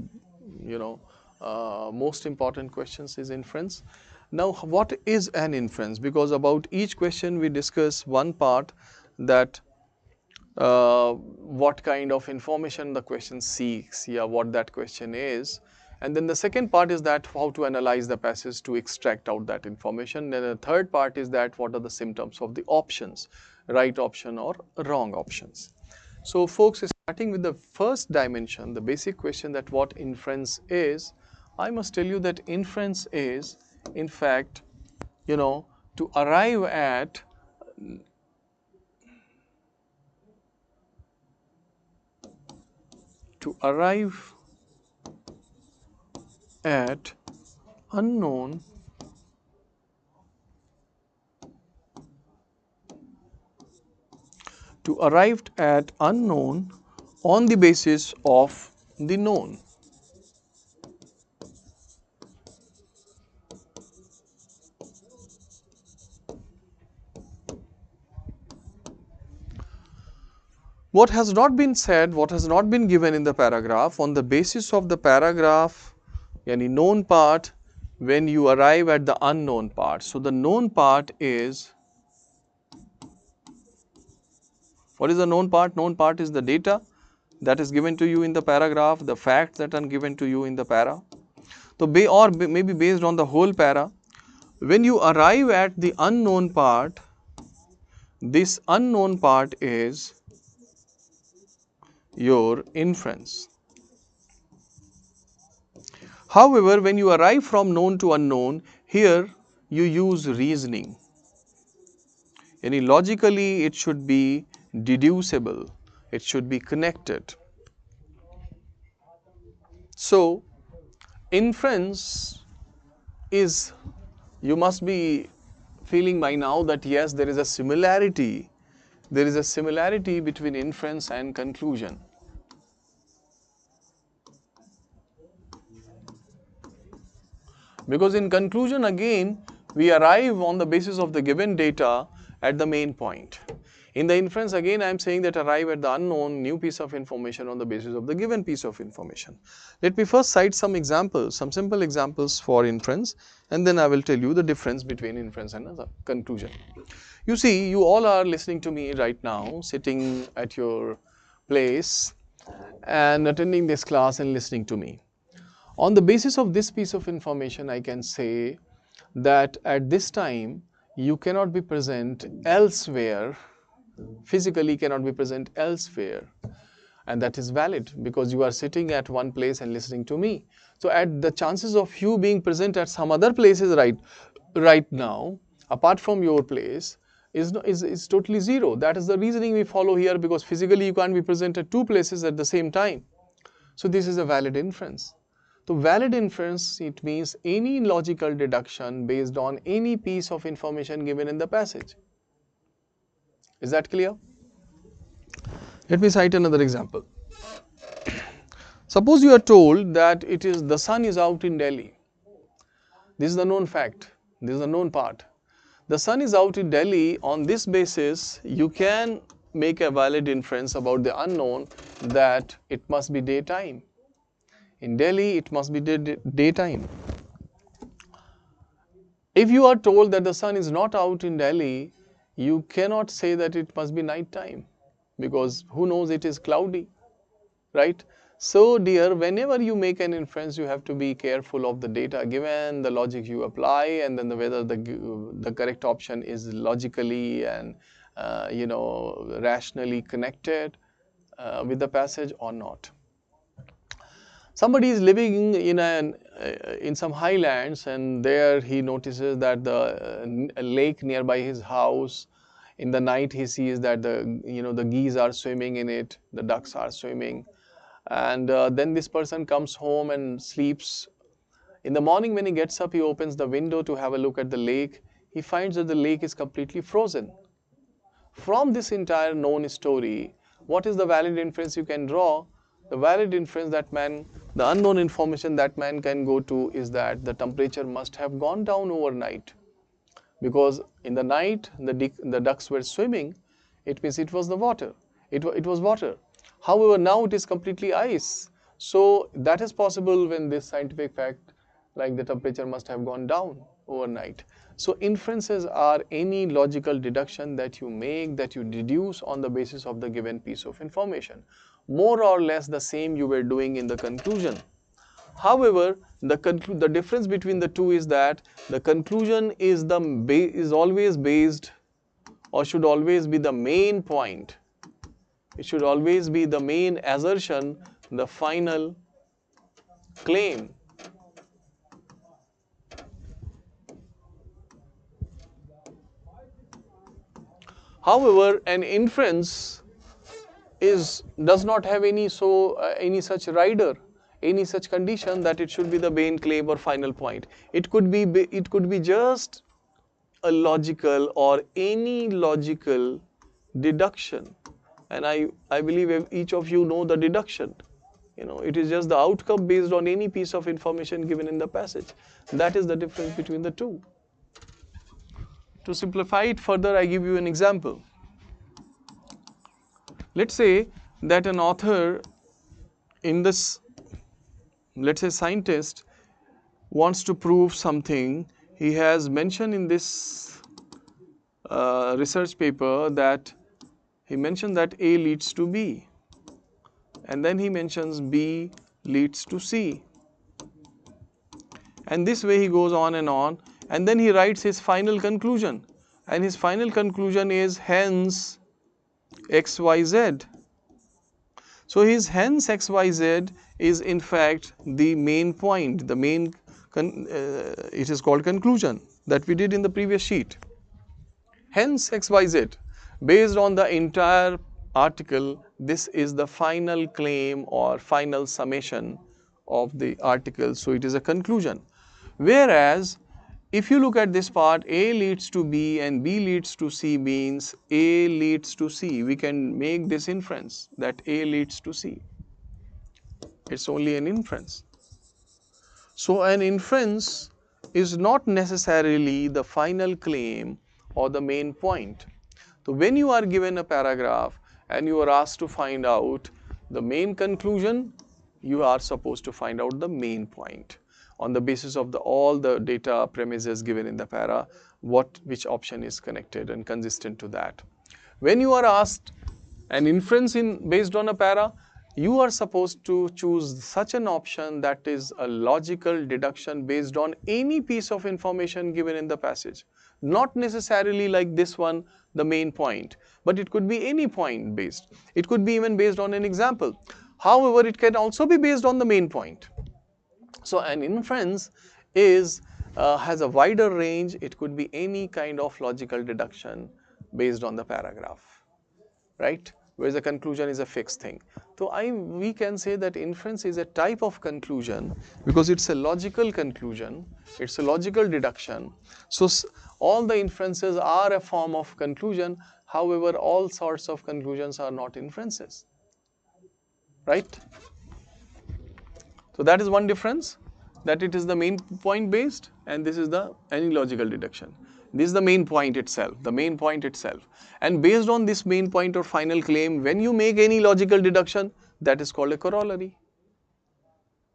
S1: most important questions is inference. Now, what is an inference? Because about each question we discuss one part, that what kind of information the question seeks, what that question is. And then the second part is that how to analyze the passage to extract out that information. Then the third part is that what are the symptoms of the options, right option or wrong options. So folks, starting with the first dimension, the basic question that what inference is, I must tell you that inference is, in fact, to arrive at unknown on the basis of the known. What has not been said, what has not been given in the paragraph, on the basis of the paragraph, any known part, when you arrive at the unknown part. So the known part is, what is the known part? Known part is the data that is given to you in the paragraph, the facts that are given to you in the para. So maybe based on the whole para, when you arrive at the unknown part, this unknown part is your inference. However, when you arrive from known to unknown, here you use reasoning. And logically, it should be deducible, it should be connected. So, inference is, you must be feeling by now that yes, there is a similarity. There is a similarity between inference and conclusion. Because in conclusion, again, we arrive on the basis of the given data at the main point. In the inference, again, I am saying that arrive at the unknown new piece of information on the basis of the given piece of information. Let me first cite some examples, some simple examples for inference, and then I will tell you the difference between inference and the conclusion. You see, you all are listening to me right now, sitting at your place and attending this class and listening to me. On the basis of this piece of information, I can say that at this time, you cannot be present elsewhere, physically cannot be present elsewhere. And that is valid because you are sitting at one place and listening to me. So at the chances of you being present at some other places right now, apart from your place, is totally zero. That is the reasoning we follow here, because physically you can't be present at two places at the same time. So this is a valid inference. So valid inference, it means any logical deduction based on any piece of information given in the passage. Is that clear? Let me cite another example. Suppose you are told that the sun is out in Delhi. This is the known fact. This is the known part. The sun is out in Delhi. On this basis, you can make a valid inference about the unknown that it must be daytime. In Delhi, it must be daytime. If you are told that the sun is not out in Delhi, you cannot say that it must be night time, because who knows, it is cloudy, right? So dear, whenever you make an inference, you have to be careful of the data given, the logic you apply, and then whether the correct option is logically and rationally connected with the passage or not. Somebody is living in some highlands, and there he notices that the lake nearby his house. In the night, he sees that the geese are swimming in it, the ducks are swimming, and then this person comes home and sleeps. In the morning, when he gets up, he opens the window to have a look at the lake. He finds that the lake is completely frozen. From this entire known story, what is the valid inference you can draw? The valid inference the unknown information that man can go to is that the temperature must have gone down overnight. Because in the night, the ducks were swimming, it means it was the water. It was water. However, now it is completely ice. So that is possible when this scientific fact, like the temperature must have gone down overnight. So inferences are any logical deduction that you make, that you deduce on the basis of the given piece of information. More or less the same you were doing in the conclusion. However, the difference between the two is that the conclusion is always based, or should always be the main point. It should always be the main assertion, the final claim. However, an inference does not have any such rider, any such condition that it should be the main claim or final point. It could be just a logical or any logical deduction, and I believe each of you know the deduction. It is just the outcome based on any piece of information given in the passage. That is the difference between the two. To simplify it further, I give you an example. Let's say that an author in this, let's say scientist, wants to prove something. He has mentioned in this research paper that he mentioned that A leads to B, and then he mentions B leads to C. And this way he goes on, and then he writes his final conclusion. And his final conclusion is hence XYZ. So his hence XYZ is in fact the main point, it is called conclusion that we did in the previous sheet. Hence XYZ, based on the entire article, this is the final claim or final summation of the article, so it is a conclusion. Whereas if you look at this part, A leads to B and B leads to C means A leads to C. We can make this inference that A leads to C. It's only an inference. So an inference is not necessarily the final claim or the main point. So when you are given a paragraph and you are asked to find out the main conclusion, you are supposed to find out the main point on the basis of all the data premises given in the para, which option is connected and consistent to that. When you are asked an inference based on a para, you are supposed to choose such an option that is a logical deduction based on any piece of information given in the passage. Not necessarily like this one, the main point, but it could be any point based. It could be even based on an example. However, it can also be based on the main point. So an inference has a wider range. It could be any kind of logical deduction based on the paragraph, right? Whereas the conclusion is a fixed thing. So we can say that inference is a type of conclusion because it's a logical conclusion, it's a logical deduction. So all the inferences are a form of conclusion. However, all sorts of conclusions are not inferences, right? So that is one difference, that it is the main point based and this is any logical deduction. This is the main point itself, And based on this main point or final claim, when you make any logical deduction, that is called a corollary.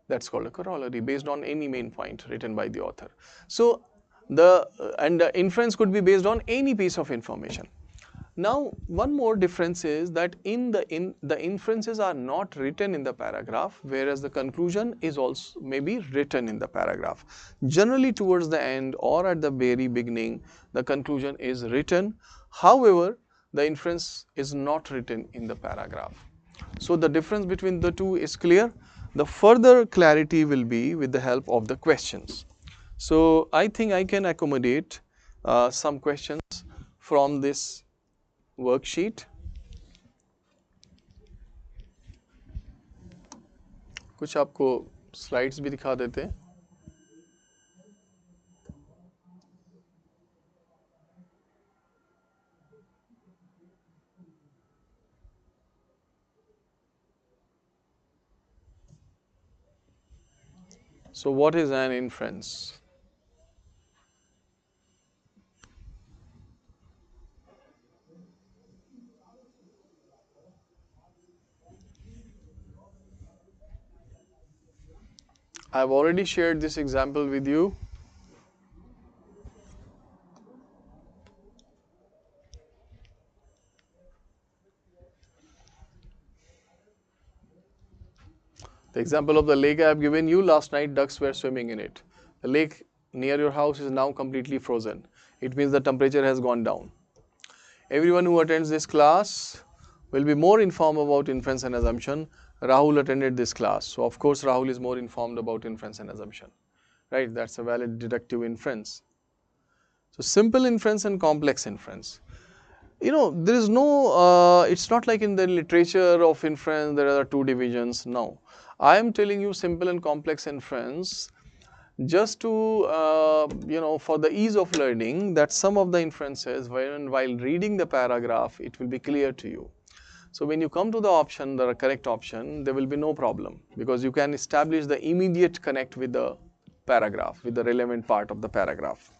S1: That's called a corollary based on any main point written by the author. So the inference could be based on any piece of information. Now, one more difference is that the inferences are not written in the paragraph, whereas the conclusion is also maybe written in the paragraph. Generally, towards the end or at the very beginning, the conclusion is written. However, the inference is not written in the paragraph. So the difference between the two is clear. The further clarity will be with the help of the questions. So I think I can accommodate some questions from this worksheet. कुछ आपको slides भी दिखा देते हैं. So what is an inference? I've already shared this example with you. The example of the lake I have given you, last night ducks were swimming in it. The lake near your house is now completely frozen. It means the temperature has gone down. Everyone who attends this class will be more informed about inference and assumption. Rahul attended this class, so of course Rahul is more informed about inference and assumption, right? That's a valid deductive inference. So simple inference and complex inference. There is no, it's not like in the literature of inference there are two divisions. No, I am telling you simple and complex inference just to, for the ease of learning, that some of the inferences, while reading the paragraph, it will be clear to you. So when you come to the option, the correct option, there will be no problem because you can establish the immediate connect with the paragraph, with the relevant part of the paragraph.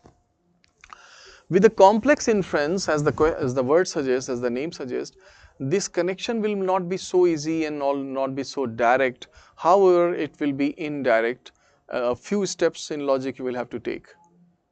S1: With the complex inference, as the word suggests, as the name suggests, this connection will not be so easy and not be so direct. However, it will be indirect. A few steps in logic you will have to take.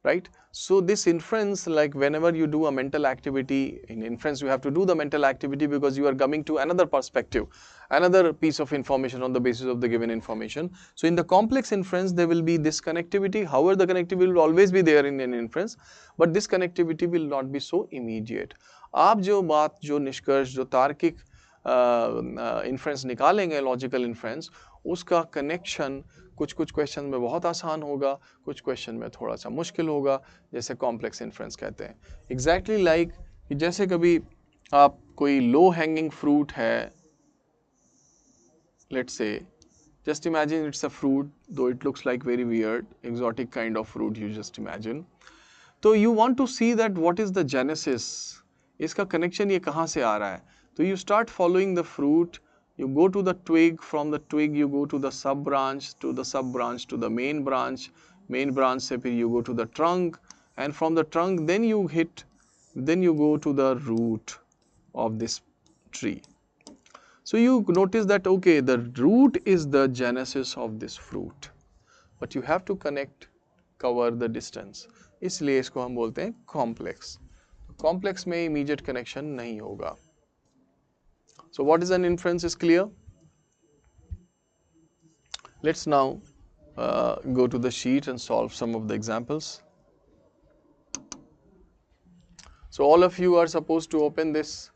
S1: right? So this inference, like whenever you do a mental activity, in inference you have to do the mental activity because you are coming to another perspective, another piece of information on the basis of the given information. So in the complex inference there will be this connectivity. However, the connectivity will always be there in an inference, but this connectivity will not be so immediate. आप जो बात, जो निष्कर्ष, जो तार्किक inference निकालेंगे, logical inference, उसका connection कुछ कुछ क्वेश्चन में बहुत आसान होगा, कुछ क्वेश्चन में थोड़ा सा मुश्किल होगा, जैसे कॉम्प्लेक्स इन्फ्रेंस कहते हैं. एग्जैक्टली लाइक जैसे कभी आप कोई लो हैंगिंग फ्रूट है, let's say, just imagine it's a fruit, though it looks like very weird, exotic kind of fruit, you just imagine. तो you want to see that what is the genesis, इसका connection ये कहाँ से आ रहा है. तो you start following the fruit, you go to the twig, from the twig you go to the sub branch, to the sub branch to the main branch से फिर you go to the trunk, and from the trunk then you go to the root of this tree. So you notice that okay, the root is the genesis of this fruit, but you have to cover the distance. इसलिए इसको हम बोलते हैं complex. Complex में immediate connection नहीं होगा. So what is an inference is clear. Let's now go to the sheet and solve some of the examples. So all of you are supposed to open this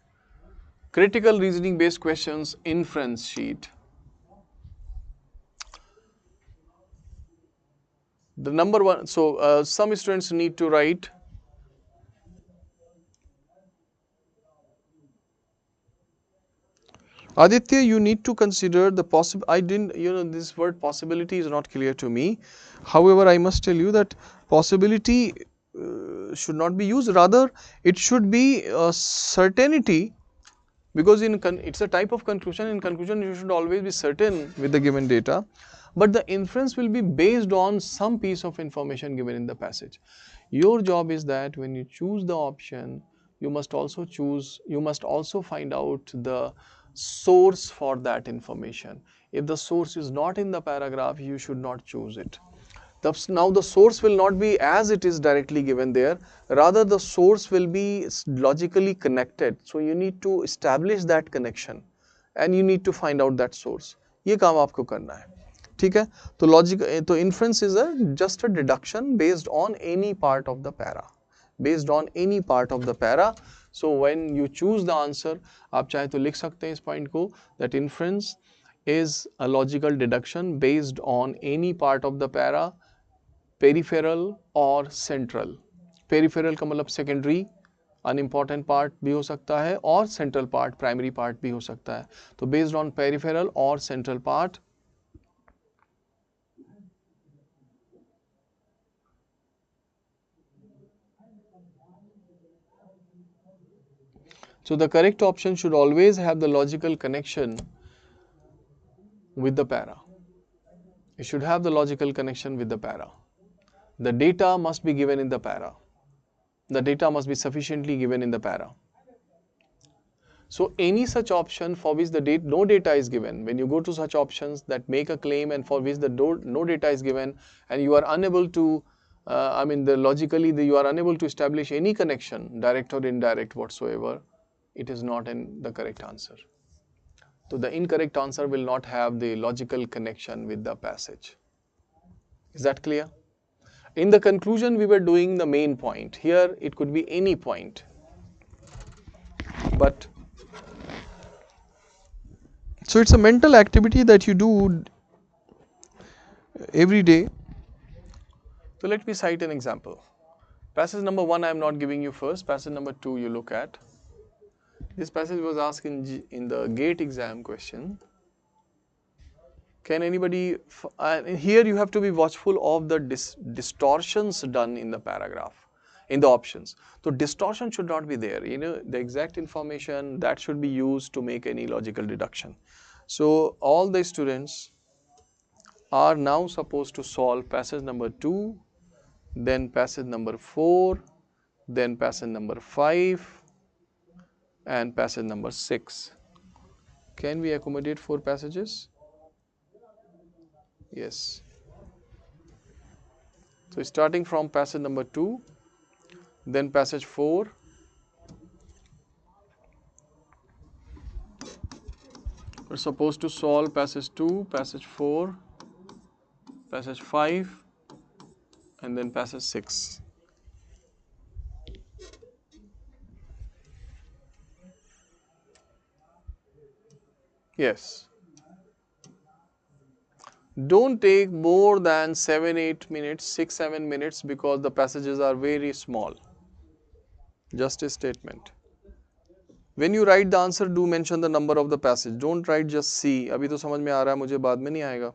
S1: critical reasoning based questions inference sheet. The number one, so some students need to write Aditya, you need to consider the possible. I didn't, this word possibility is not clear to me. However, I must tell you that possibility should not be used. Rather, it should be a certainty, because it's a type of conclusion. In conclusion, you should always be certain with the given data, but the inference will be based on some piece of information given in the passage. Your job is that when you choose the option, you must also find out the source for that information. If the source is not in the paragraph, you should not choose it. Now the source will not be as it is directly given there, rather the source will be logically connected. So you need to establish that connection and you need to find out that source. ये काम आपको करना है, ठीक है. तो logic, तो inference is just a deduction based on any part of the para, based on any part of the para. So when you choose the answer, आप चाहे तो लिख सकते हैं इस point को, that inference is a logical deduction based on any part of the para, peripheral or central. Peripheral का मतलब secondary, unimportant part भी हो सकता है, और central part, primary part भी हो सकता है. तो based on peripheral or central part, so the correct option should always have the logical connection with the para. It should have the logical connection with the para. The data must be given in the para. The data must be sufficiently given in the para. So any such option for which no data is given, when you go to such options that make a claim and for which no data is given, and you are unable to, logically you are unable to establish any connection, direct or indirect whatsoever, it is not the correct answer. So the incorrect answer will not have the logical connection with the passage. Is that clear? In the conclusion, we were doing the main point. Here, it could be any point. But so it's a mental activity that you do every day. So let me cite an example. Passage number 1 I am not giving you first. Passage number 2 you look at. This passage was asked in the GATE exam question. Can anybody, here you have to be watchful of the distortions done in the paragraph, in the options. So distortion should not be there. The exact information that should be used to make any logical deduction. So all the students are now supposed to solve passage number 2, then passage number 4, then passage number 5, and passage number 6. Can we accommodate 4 passages? Yes. So starting from passage number 2, then passage 4, we're supposed to solve passage 2, passage 4, passage 5, and then passage 6. Yes. Don't take more than 7-8 minutes, 6-7 minutes, because the passages are very small. Just a statement. When you write the answer, do mention the number of the passage. Don't write just C. अभी तो समझ में आ रहा है, मुझे बाद में नहीं आएगा.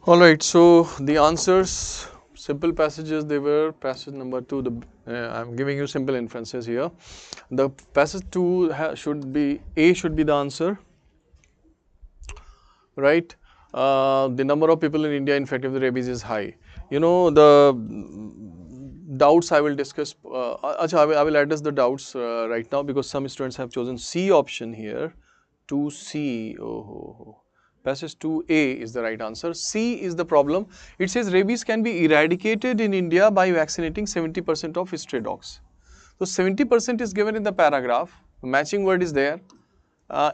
S1: Alright, so the answers, simple passages, they were passage number 2, I'm giving you simple inferences here. The passage 2 should be, A should be the answer, right? The number of people in India infected with rabies is high. You know, the doubts I will discuss, I will address the doubts right now, because some students have chosen C option here. 2C, passage 2A is the right answer. C is the problem. It says rabies can be eradicated in India by vaccinating 70% of stray dogs. So 70% is given in the paragraph, the matching word is there.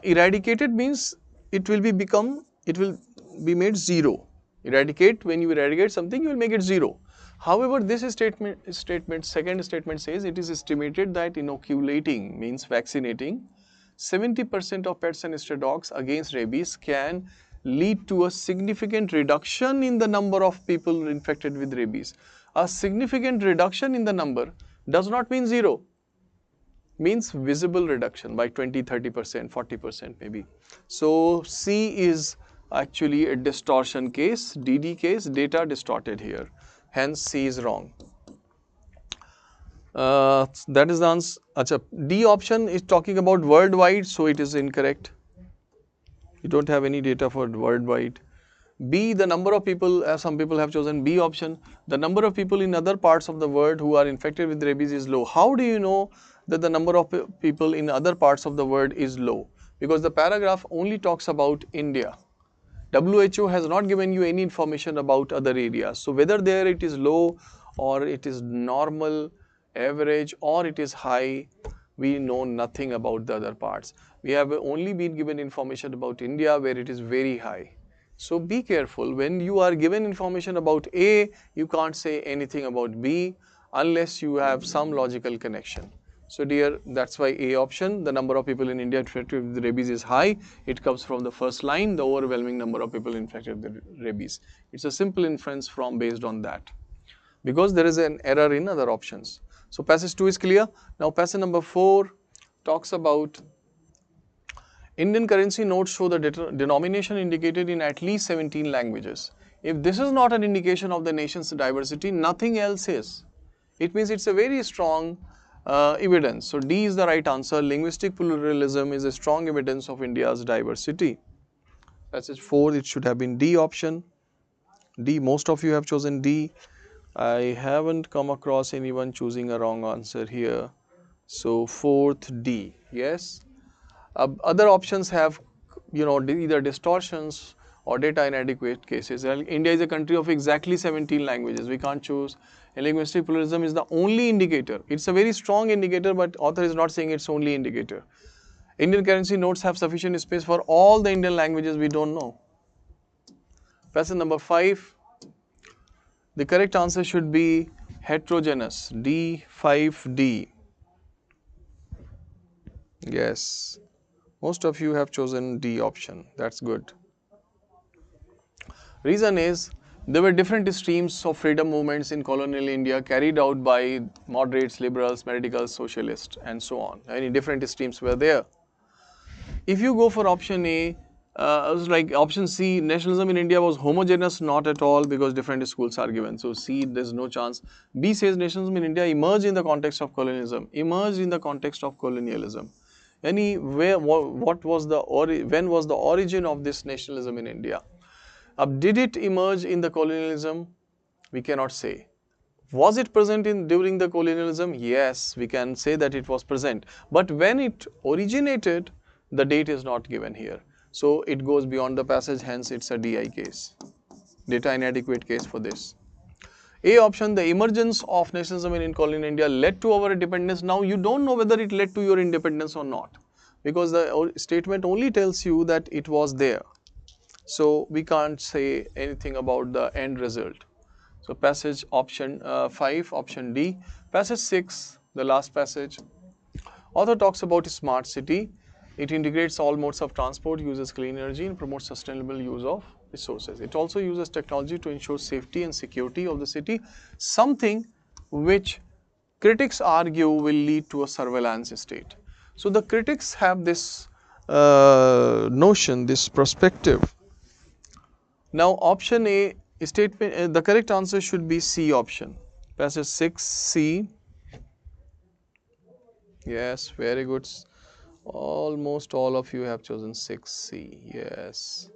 S1: Eradicated means it will be made zero. Eradicate, when you eradicate something, you will make it zero. However, this second statement says it is estimated that inoculating means vaccinating 70% of pets and stray dogs against rabies can lead to a significant reduction in the number of people infected with rabies. A significant reduction in the number does not mean zero, means visible reduction by 20, 30%, 40% maybe. So C is actually a distortion case, DD case, data distorted here. Hence C is wrong. That is the answer. Achha, D option is talking about worldwide, so it is incorrect. You don't have any data for worldwide. B, the number of people, some people have chosen B option, the number of people in other parts of the world who are infected with rabies is low. How do you know that the number of people in other parts of the world is low? Because the paragraph only talks about India. WHO has not given you any information about other areas. So whether there it is low or it is normal, average, or it is high, we know nothing about the other parts. We have only been given information about India where it is very high. So be careful, when you are given information about A, you can't say anything about B. unless you have some logical connection. So dear, that's why A option, the number of people in India infected with rabies is high. It comes from the first line, the overwhelming number of people infected with rabies. It's a simple inference from based on that, because there is an error in other options. So passage 2 is clear. Now passage number 4 talks about Indian currency notes show the denomination indicated in at least 17 languages. If this is not an indication of the nation's diversity, nothing else is. It means it's a very strong evidence. So D is the right answer. Linguistic pluralism is a strong evidence of India's diversity. Passage 4, it should have been D option. D, most of you have chosen D. I haven't come across anyone choosing a wrong answer here. So fourth D, yes. Other options have, either distortions or data inadequate cases. India is a country of exactly 17 languages. We can't choose. And linguistic pluralism is the only indicator. It's a very strong indicator, but author is not saying it's only indicator. Indian currency notes have sufficient space for all the Indian languages we don't know. Passage number 5. The correct answer should be heterogeneous. D, 5D. Yes. Most of you have chosen D option. That's good. Reason is, there were different streams of freedom movements in colonial India carried out by moderates, liberals, radicals, socialists, and so on. Many different streams were there. If you go for option A, it was like option C, nationalism in India was homogeneous, not at all, because different schools are given. So C, there's no chance. B says nationalism in India emerged in the context of colonialism, emerged in the context of colonialism. When was the origin of this nationalism in India? Did it emerge in the colonialism? We cannot say. Was it present during the colonialism? Yes, we can say that it was present. But when it originated, the date is not given here. So it goes beyond the passage, hence it's a DI case. Data inadequate case for this. A option, the emergence of nationalism in colonial India led to our independence. Now you don't know whether it led to your independence or not, because the statement only tells you that it was there. So we can't say anything about the end result. So passage option 5, option D. Passage 6, the last passage. Author talks about a smart city. It integrates all modes of transport, uses clean energy, and promotes sustainable use of resources. It also uses technology to ensure safety and security of the city, something which critics argue will lead to a surveillance state. So the critics have this notion, this perspective. Now option A statement, the correct answer should be C option. Passage 6, C. Yes, very good. Almost all of you have chosen 6C. Yes,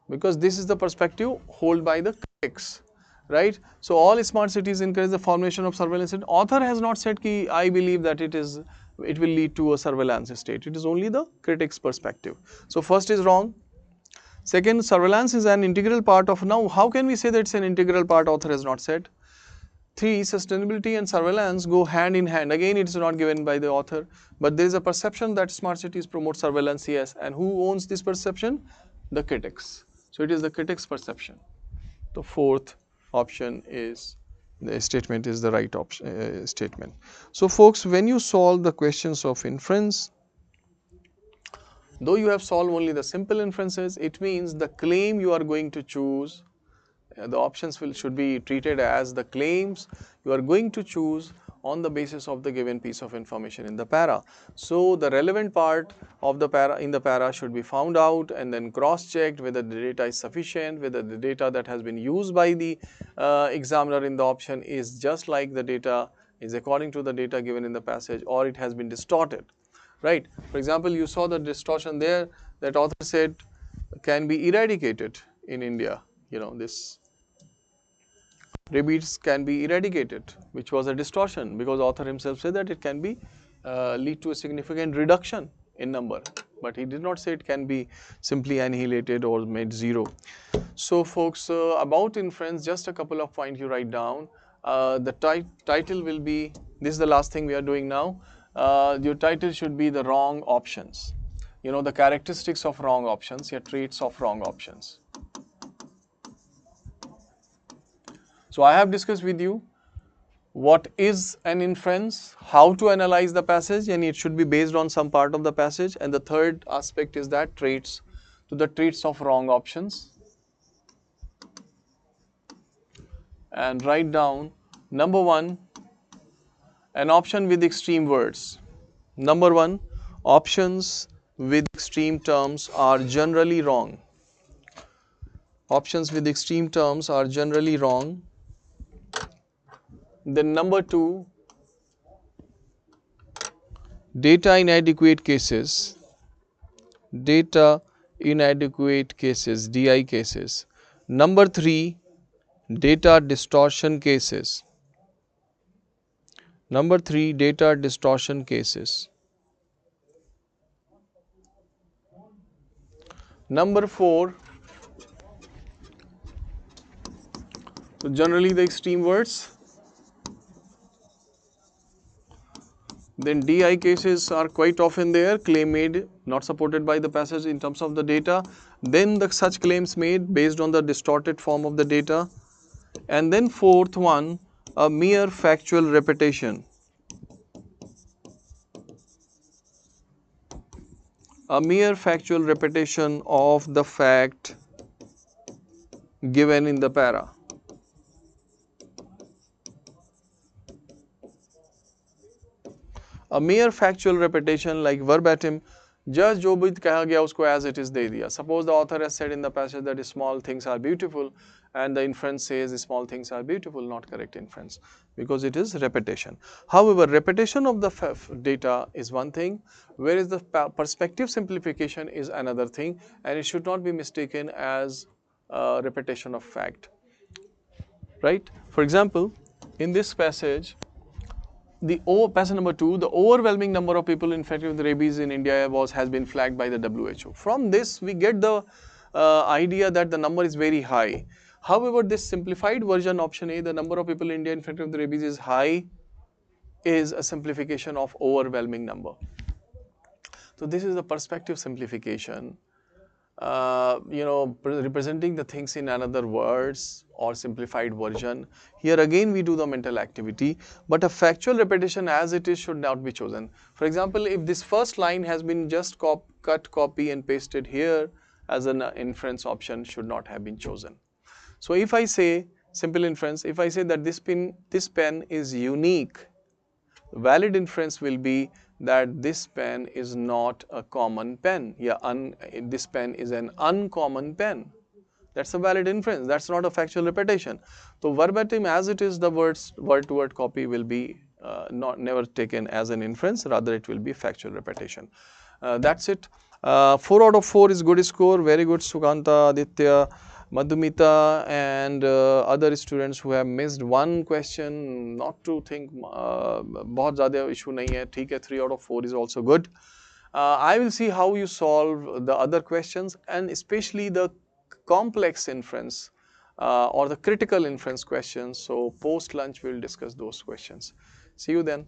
S1: because this is the perspective held by the critics, right? So all smart cities encourage the formation of surveillance state. Author has not said ki I believe that it will lead to a surveillance state. It is only the critics' perspective. So first is wrong. Second, surveillance is an integral part of. Now how can we say that it's an integral part? Author has not said. 3, sustainability and surveillance go hand in hand. Again, it is not given by the author, but there is a perception that smart cities promote surveillance, yes. And who owns this perception? The critics. So it is the critics' perception. The fourth option is, the statement is the right option, statement. So folks, when you solve the questions of inference, though you have solved only the simple inferences, it means the claim you are going to choose, the options should be treated as the claims you are going to choose on the basis of the given piece of information in the para. So the relevant part of the para should be found out and then cross-checked whether the data is sufficient, whether the data that has been used by the examiner in the option is just like the data is according to the data given in the passage, or it has been distorted, right? For example, you saw the distortion there that author said can be eradicated in India. This rabies can be eradicated, which was a distortion, because author himself said that it can be lead to a significant reduction in number, but he did not say it can be simply annihilated or made zero. So folks, about inference, just a couple of points you write down. The title will be, this is the last thing we are doing now. Your title should be the wrong options. The characteristics of wrong options, your traits of wrong options. So I have discussed with you what is an inference, how to analyze the passage, and it should be based on some part of the passage. And the third aspect is that traits, to the traits of wrong options. And write down number 1, an option with extreme words. Number 1, options with extreme terms are generally wrong. Options with extreme terms are generally wrong. Then number 2, data inadequate cases, data inadequate cases, DI cases. Number 3, data distortion cases. Number 3, data distortion cases. Number 4, so generally the extreme words. Then DI cases are quite often there, claim made not supported by the passage in terms of the data. Then the such claims made based on the distorted form of the data. And then fourth one, a mere factual repetition. A mere factual repetition of the fact given in the para. A mere factual repetition like verbatim, just जो भी कहा गया उसको as it is दे दिया. Suppose the author has said in the passage that small things are beautiful and the inference says small things are beautiful, not correct inference because it is repetition. However, repetition of the data is one thing, whereas the perspective simplification is another thing, and it should not be mistaken as repetition of fact. Right? For example, in this passage, passage number 2, the overwhelming number of people infected with rabies in India has been flagged by the WHO. From this, we get the idea that the number is very high. However, this simplified version, option A, the number of people in India infected with rabies is high, is a simplification of overwhelming number. So this is the perspective simplification. Representing the things in another words or simplified version. Here again we do the mental activity, but a factual repetition as it is should not be chosen. For example, if this first line has been just cut, copy and pasted here as an inference option should not have been chosen. So if I say simple inference, if I say that this pen is unique, valid inference will be that this pen is not a common pen. Yeah, this pen is an uncommon pen. That's a valid inference. That's not a factual repetition. So verbatim as it is, the word to word copy will be never taken as an inference. Rather, it will be factual repetition. That's it. 4 out of 4 is good score. Very good, Sukanta, Aditya, Madhumita, and other students who have missed one question. Not to think बहुत ज़्यादा issue नहीं है, ठीक है. 3 out of 4 is also good. I will see how you solve the other questions, and especially the complex inference or the critical inference questions. So post lunch we will discuss those questions. See you then.